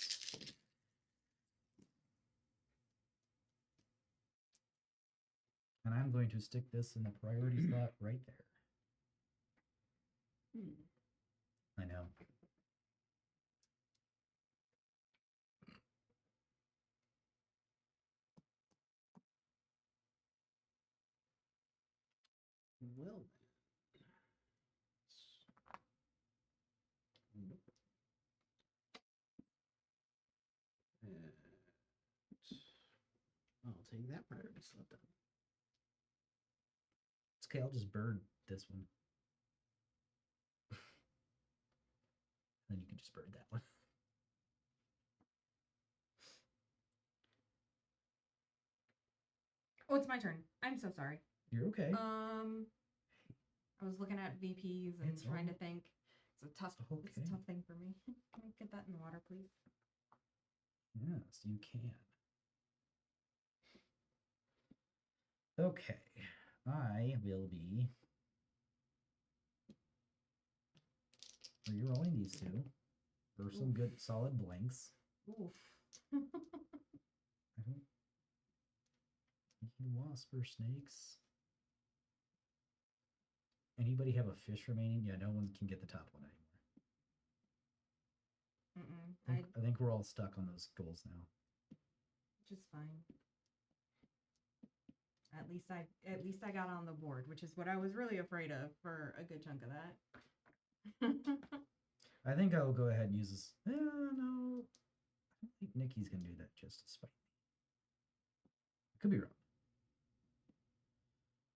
And I'm going to stick this in the priority slot right there. I know. Well, nope. I'll take that priority slot then. It's okay, I'll just bird this one. Then you can just bird that one. Oh, it's my turn. I'm so sorry. You're okay. I was looking at VPs and It's trying to all- think. It's a tough. It's a okay. tough thing for me. Can I get that in the water, please? Yes, you can. Okay. I will be re-rolling these 2 for some Oof. good solid blanks. Oof. I don't wasp or snakes. Anybody have a fish remaining? Yeah, no one can get the top one anymore. I think we're all stuck on those goals now. Which is fine. At least I got on the board, which is what I was really afraid of for a good chunk of that. I think I'll go ahead and use this. No. I don't think Nikki's gonna do that just to spite me. Could be wrong.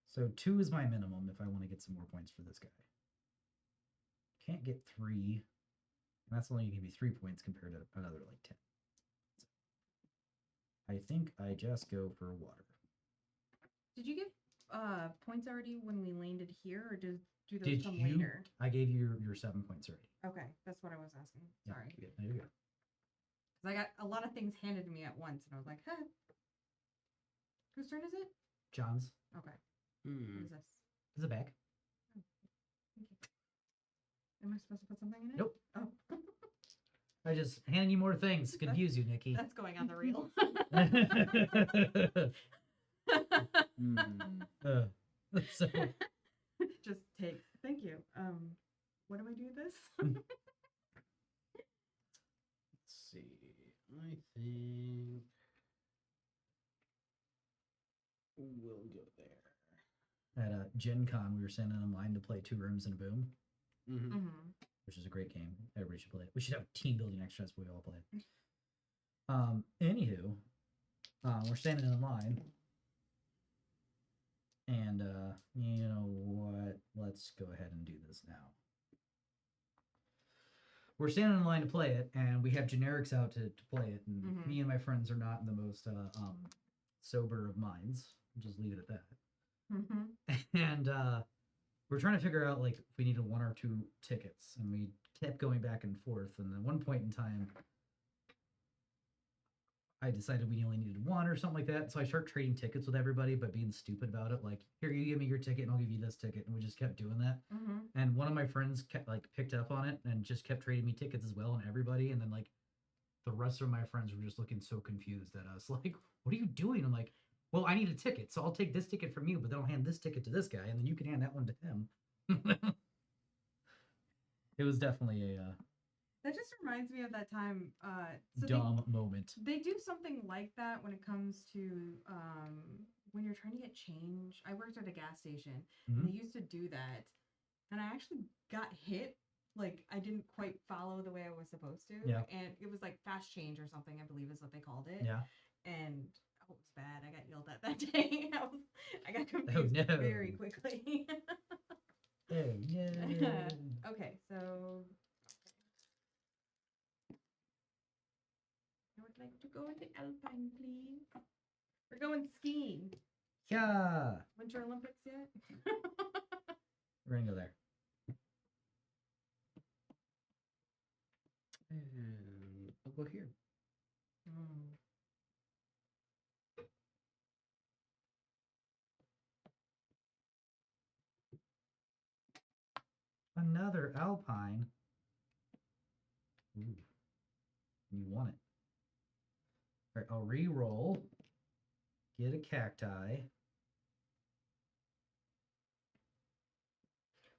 So 2 is my minimum if I want to get some more points for this guy. Can't get 3. And that's only going to be 3 points compared to another like 10. I think I just go for water. Did you get points already when we landed here, or do those Did come you? later? I gave you your 7 points already. Okay, that's what I was asking. Yeah, Sorry. good. There you go. Because I got a lot of things handed to me at once, and I was like, huh. Whose turn is it? John's. Okay. What is this? Is it back? Thank you. Am I supposed to put something in it? Nope. Oh. I just handed you more things to confuse you, Nikki. That's going on the reel. So Just take. Thank you. What do I do with this? Let's see. I think we'll go there. at Gen Con, we were standing in line to play 2 Rooms and a Boom, Mm-hmm. which is a great game. Everybody should play it. We should have team building extras where we all play it. Anywho, we're standing in line, and you know what? Let's go ahead and do this now. We're standing in line to play it, and we have generics out to play it, and me and my friends are not in the most sober of minds. We'll just leave it at that. And we're trying to figure out like if we needed 1 or 2 tickets, and we kept going back and forth. And at one point in time, I decided we only needed 1 or something like that. So I started trading tickets with everybody, but being stupid about it. Like, here, you give me your ticket, and I'll give you this ticket. And we just kept doing that. And one of my friends kept like picked up on it and just kept trading me tickets as well, and everybody. And then like the rest of my friends were just looking so confused at us. Like, what are you doing? I'm like, well, I need a ticket, so I'll take this ticket from you, but then I'll hand this ticket to this guy, and then you can hand that one to him. It was definitely a That just reminds me of that time. So dumb moment. They do something like that when it comes to when you're trying to get change. I worked at a gas station, and they used to do that, and I actually got hit. Like, I didn't quite follow the way I was supposed to. Yeah. And it was like fast change or something, I believe is what they called it. Yeah. And it was bad. I got yelled at that day. I got confused very quickly. Oh no. Okay, so I would like to go into Alpine, please. We're going skiing. Yeah. Winter Olympics yet? We're gonna go there. And I'll go here. Another Alpine. Ooh. You want it. All right, I'll re-roll. Get a cacti.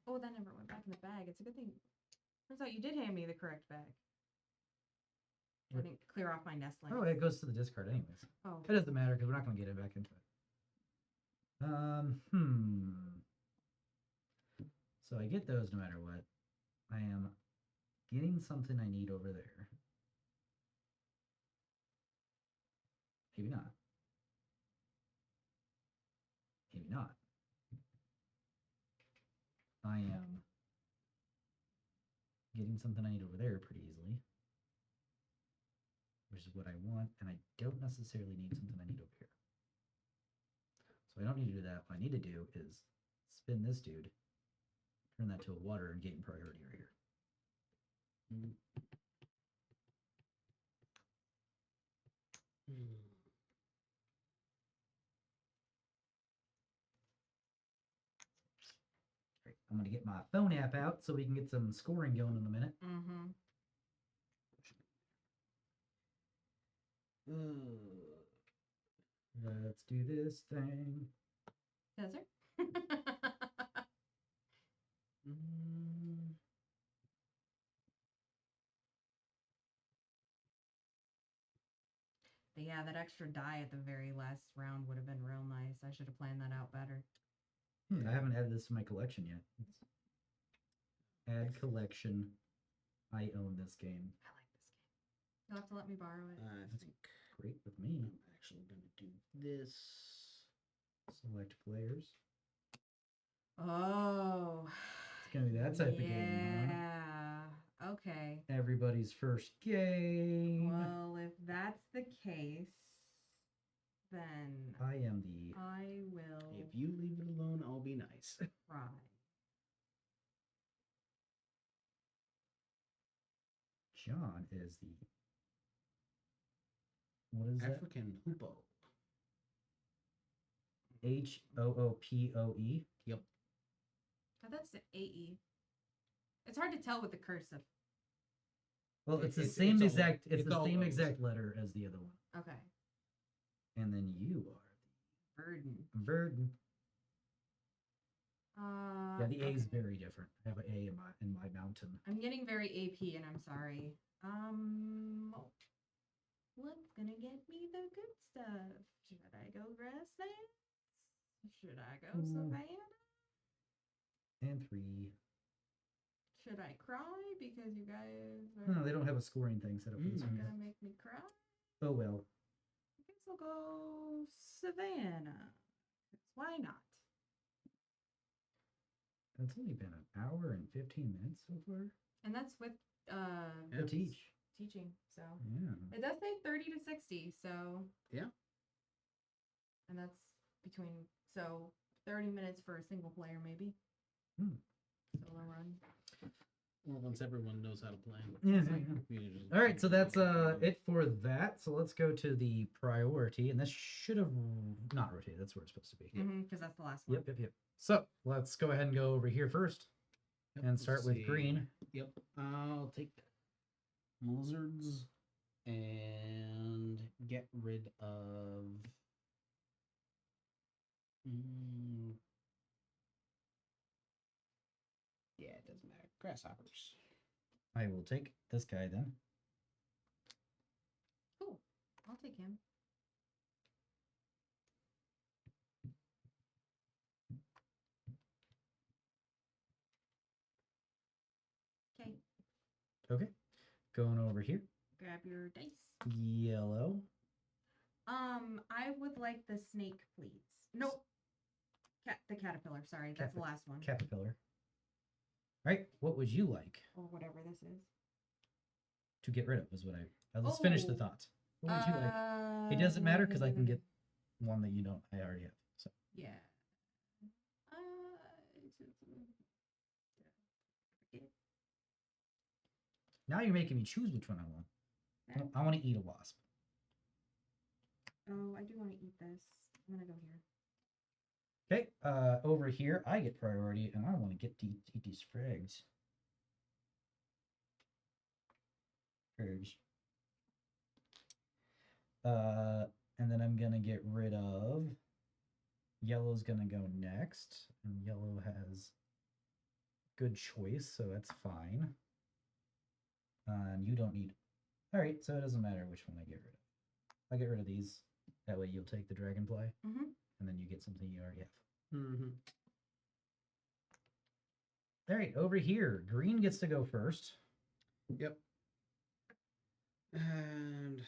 Oh, that never went back in the bag. It's a good thing. Turns out you did hand me the correct bag. I didn't clear off my Nestlings. Oh, it goes to the discard anyways. Oh. It doesn't matter because we're not going to get it back into it. So I get those no matter what. I am getting something I need over there. Maybe not. Maybe not. I am getting something I need over there pretty easily, which is what I want, and I don't necessarily need something I need over here. So I don't need to do that. What I need to do is spin this dude, turn that to a water, and gain priority right here. Right, I'm going to get my phone app out so we can get some scoring going in a minute. Let's do this thing. Desert? But yeah, that extra die at the very last round would have been real nice. I should have planned that out better. I haven't added this to my collection yet. Add collection. I own this game. I like this game. You'll have to let me borrow it. I think Great with me. I'm actually going to do this. Select players. Oh. It's gonna be that type of game, huh? Yeah. Okay. Everybody's first game. Well, if that's the case, then I am the. I will If you leave it alone, I'll be nice. try. John is the. What is that? African hoopoe. HOOPOE. Yep. Oh, that's the AE. It's hard to tell with the cursive. Well, it's the It's same all- exact. It's it's the all same O's. exact letter as the other one. Okay. And then you are Burden. the Verdon. Yeah, the A is okay. very different. I have an A in my mountain. I'm getting very AP, and I'm sorry. What's gonna get me the good stuff? Should I go grasslands? Should I go savannah? And 3. Should I cry because you guys are No, they don't have a scoring thing set up for this one. gonna make me cry? Oh well. I guess I'll go savannah. 'Cause why not? It's only been an hour and 15 minutes so far. And that's with To teach. teaching. So Yeah. it does say 30 to 60. So Yeah. and that's between 30 minutes for a single player maybe. Solo run. Well, once everyone knows how to play. Yeah. usually- All right, so that's it for that. So let's go to the priority, and this should have not rotated. That's where it's supposed to be. Because that's the last one. Yep. So let's go ahead and go over here first Yep, and let's start with see. green. Yep. I'll take lizards and get rid of. Yeah, it doesn't matter. Grasshoppers. I will take this guy then. Cool. I'll take him. Okay. Okay. Going over here. Grab your dice. Yellow. I would like the snake, please. Nope. The caterpillar. Sorry, that's the last one. Caterpillar. All right. What would you like Or whatever this is. to get rid of? Is what let's finish the Oh. thought. What would you like? It doesn't matter because I can get one that you don't. I already have. So Yeah. now you're making me choose which one I want. I want to eat a wasp. Oh, I do want to eat this. I'm gonna go here. Okay. Over here, I get priority, and I want to get to eat these frags. Frags. And then I'm gonna get rid of. Yellow's gonna go next, and yellow has good choice, so that's fine. And you don't need. All right, so it doesn't matter which one I get rid of. I get rid of these. That way you'll take the dragonfly, Mm-hmm. and then you get something you already have. Mm-hmm. All right, over here, green gets to go first. Yep. And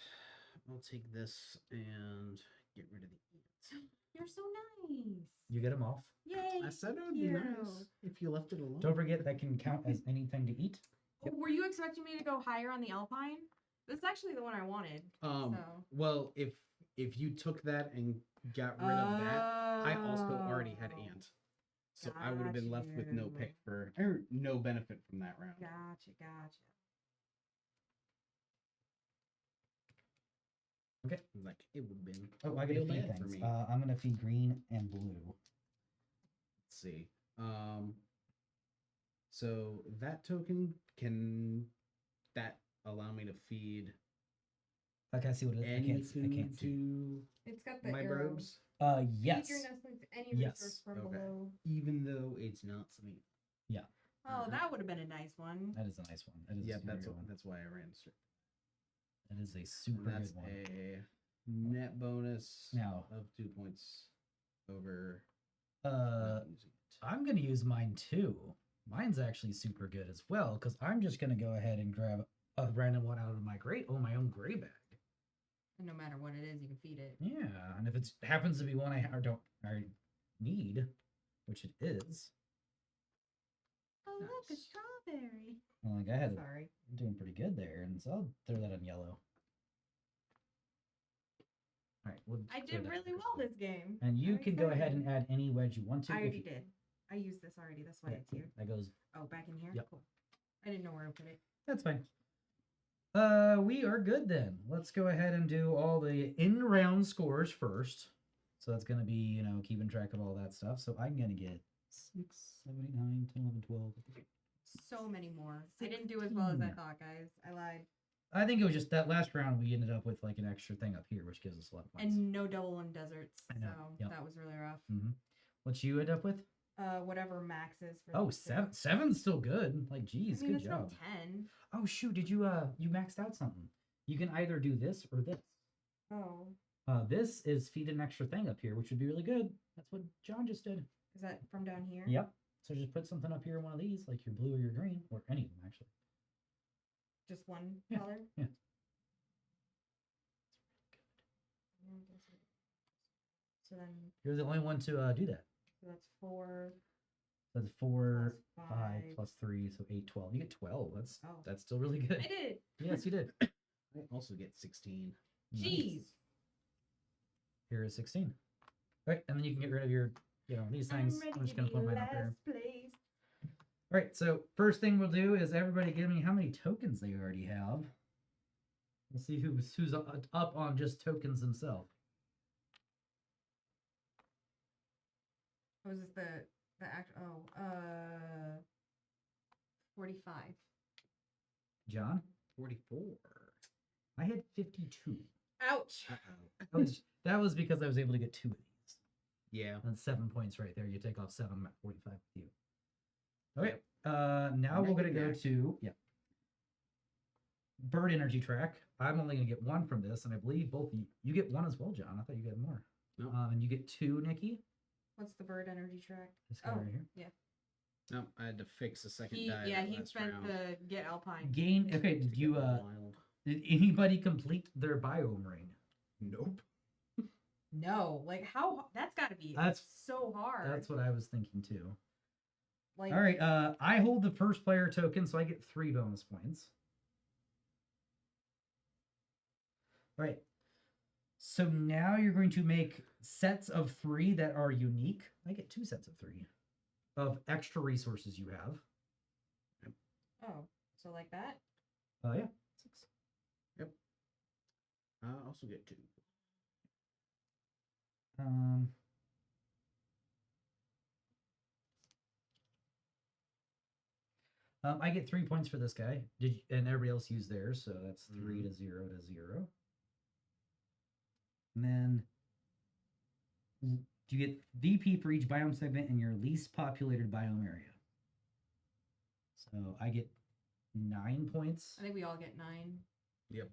I'll take this and get rid of the ants. You're so nice. You get them off. Yay. I said it thank would be you. nice if you left it alone. Don't forget that can count as anything to eat. Yep. Were you expecting me to go higher on the alpine? This is actually the one I wanted. So. Well, if you took that and got rid of that, I also already had Oh. ant. So I would have been left with no pick or no benefit from that round. Gotcha. Okay. Like it would have been. Oh, I get to real feed bad for things. me. I'm gonna feed green and blue. Let's see. So that token can that allow me to feed I can't see what it is. any I food can't see. to It's got the my arrow. Birbs, Yes. Feed your nestlings any Yes. resource from Okay. below. even though it's not something. Oh, that would have been a nice one. That is a nice one. That is Yeah, a super that's good one. that's why I ran straight. That is a And super that's good one. a net bonus Now, of 2 points over. uh, not using it. I'm gonna use mine too. Mine's actually super good as well because I'm just gonna go ahead and grab a random one out of my my own gray bag. And no matter what it is, you can feed it. Yeah, and if it happens to be one I need, which it is. Oh, Nice. look, a strawberry. Well, like I had Sorry. doing pretty good there, and so I'll throw that on yellow. All right, we'll I throw did that really there. well this game. And you I'm can go ahead excited. and add any wedge you want to. I if already you- did. I used this already. That's why Yeah, it's here. that goes. Oh, back in here? Yep. Cool. I didn't know where to put it. That's fine. We are good then. Let's go ahead and do all the in-round scores first. So that's going to be, keeping track of all that stuff. So I'm going to get 6, 7, 8, 9, 10, 11, 12. So many more. I didn't do as well as I 16. thought, guys. I lied. I think it was just that last round we ended up with like an extra thing up here, which gives us a lot of points. And no double in deserts. I know, So yep. that was really rough. What you end up with? Whatever max is for Oh, these two. 7. 7's still good. Like, geez, I mean, good it's job. not 10. Oh shoot, did you maxed out something? You can either do this or this. Oh. This is feed an extra thing up here, which would be really good. That's what John just did. Is that from down here? Yep. So just put something up here in one of these, like your blue or your green, or any of them actually. Just one Yeah, color? yeah. So then You're the only one to do that. so that's 4 That's 4, plus 5 5. plus 3, so 8, 12. You get 12. Oh. That's still really good. I did. Yes, you did. I also get 16. Jeez. Here is 16. All right, and then you can get rid of your, these things. I'm just gonna put mine up there. Place. All right, so first thing we'll do is everybody give me how many tokens they already have. We'll see who's up on just tokens themselves. Oh, is this the act? Oh, 45. John, 44. I had 52. Ouch. Uh-oh. That was because I was able to get 2 of these. Yeah. That's 7 points right there. You take off 7, I'm at 45 with you. Okay, now we're gonna go to bird energy track. I'm only gonna get 1 from this, and I believe both of you get 1 as well, John. I thought you got more. No. And you get 2, Nikki. What's the bird energy track? This guy right here. Yeah. No, I had to fix the second He die. yeah that he last spent round to get Alpine. Gain. Okay, to did get you wild. did anybody complete their biome ring? Nope. No, like how that's got to be That's- so hard. That's what I was thinking too. like. All right, I hold the first player token, so I get 3 bonus points. All right. So now you're going to make sets of 3 that are unique. I get 2 sets of 3 of extra resources you have. Oh, so like that. Yeah. 6. I also get 2. I get 3 points for this guy. And everybody else used theirs, so that's 3 to 0 to 0. And then you get VP for each biome segment in your least populated biome area. So I get 9 points. I think we all get 9. Yep.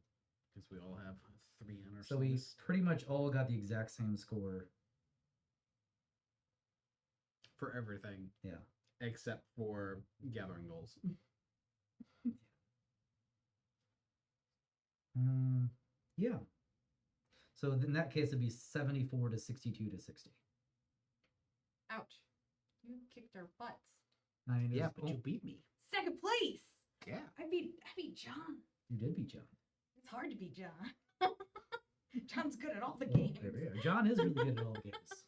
Because we all have 3 on our So we list. pretty much all got the exact same score. For everything. Yeah. Except for gathering goals. Yeah. So in that case, it'd be 74 to 62 to 60. Ouch. You kicked our butts. I mean, Yeah, but you beat me. Second place. Yeah. I beat John. you did beat John. It's hard to beat John. John's good at all the Oh, games. there we go. John is really good at all the games.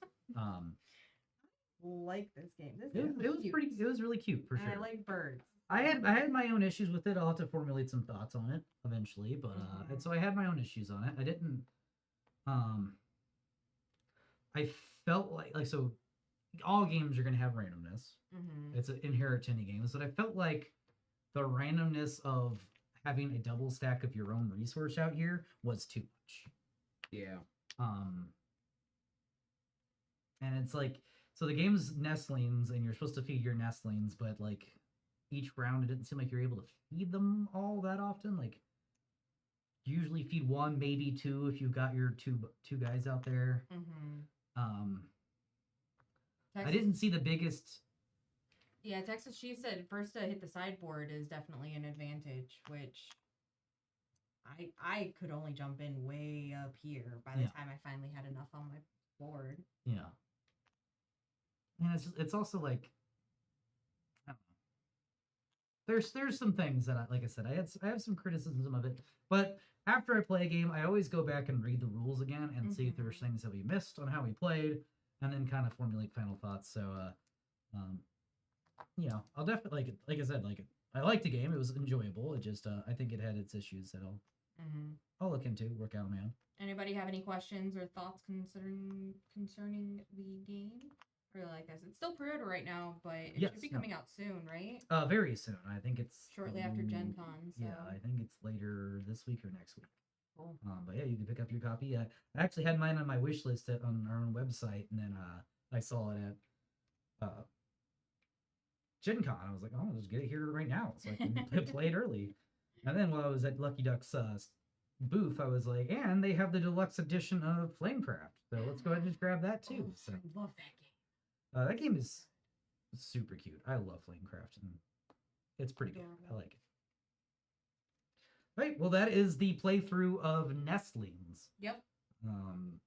Like this game. This It, game it was cute. pretty. It was really cute for And sure. I like birds. I had my own issues with it. I'll have to formulate some thoughts on it eventually, but and Mhm. so I had my own issues on it. I didn't. I felt like so. All games are gonna have randomness. Mm-hmm. It's inherent to any games, but I felt like the randomness of having a double stack of your own resource out here was too much. Yeah. And it's like, so the game's nestlings, and you're supposed to feed your nestlings, but like each round, it didn't seem like you're able to feed them all that often. Like, you usually feed 1, maybe 2 if you've got your two guys out there. Mm-hmm. I didn't see the biggest. Yeah, Texas She said first to hit the sideboard is definitely an advantage, which I could only jump in way up here by the time I finally had enough on my board. Yeah. And it's also like, I don't know. There's some things that like I said, I have some criticism of it, but after I play a game, I always go back and read the rules again and see if there's things that we missed on how we played, and then kind of formulate final thoughts. So, I'll definitely like it. Like I said, I liked the game. It was enjoyable. It just I think it had its issues that I'll look into, work out on my own. Anybody have any questions or thoughts concerning the game? Or like I said, it's still pre-order right now, but it should be coming out soon, right? Very soon. I think it's shortly after Gen Con. So. Yeah, I think it's later this week or next week. Cool. But yeah, you can pick up your copy. I actually had mine on my wish list on our own website, and then I saw it at Gen Con. I was like, oh, I'll just get it here right now so I can play it early. And then while I was at Lucky Duck's booth, I was like, and they have the deluxe edition of Flamecraft, so let's go ahead and just grab that too. Oh, so I love that game. That game is super cute. I love Flamecraft, and it's pretty good. I like it. Right, well, that is the playthrough of Nestlings. Yep.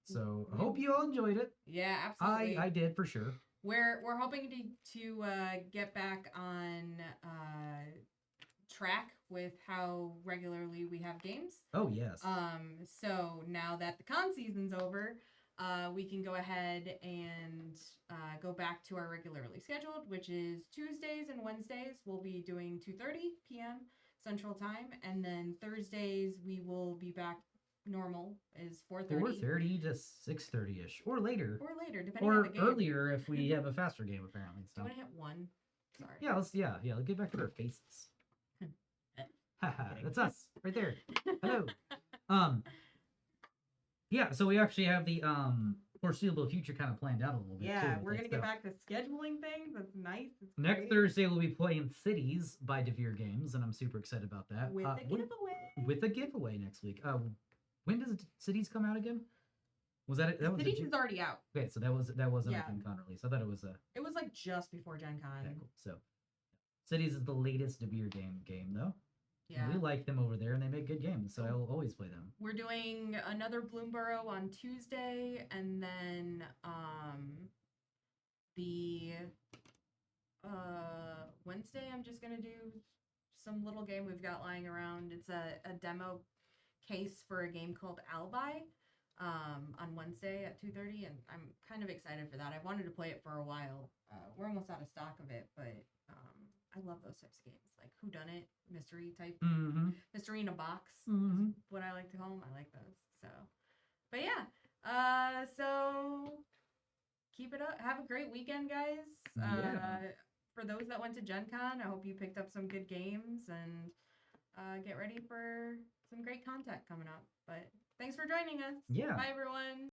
So I hope you all enjoyed it. Yeah, absolutely. I did for sure. We're hoping to get back on track with how regularly we have games. Oh yes. So now that the con season's over, we can go ahead and go back to our regularly scheduled, which is Tuesdays and Wednesdays. We'll be doing 2:30 p.m. Central Time, and then Thursdays we will be back. Normal is 4:30. 4:30 to 6:30ish, or later. Or later, depending on the game. Or earlier if we have a faster game, apparently. So. Do you want to hit 1? Sorry. Yeah, let's get back to our faces. That's us right there. Hello. Yeah, so we actually have the foreseeable future kind of planned out a little bit. Yeah, too, we're gonna get back to scheduling things. That's nice. It's Next great. Thursday we'll be playing Cities by Devere Games, and I'm super excited about that. With a giveaway. With a giveaway next week. When does Cities come out again? Was that it? That was Cities is already out. Okay, so that wasn't a Gen Con release. I thought it was a. It was like just before Gen Con. Okay, cool. So, Cities is the latest Devere game though. Yeah. We like them over there, and they make good games, so I'll always play them. We're doing another Bloomborough on Tuesday, and then the Wednesday I'm just gonna do some little game we've got lying around. It's a demo case for a game called Alibi on Wednesday at 2:30, and I'm kind of excited for that. I've wanted to play it for a while. We're almost out of stock of it, but I love those types of games, like whodunit, mystery type, mystery in a box. What I like to call them. I like those. So, but yeah, so keep it up. Have a great weekend, guys. For those that went to Gen Con, I hope you picked up some good games and get ready for some great content coming up. But thanks for joining us. Yeah. Bye, everyone.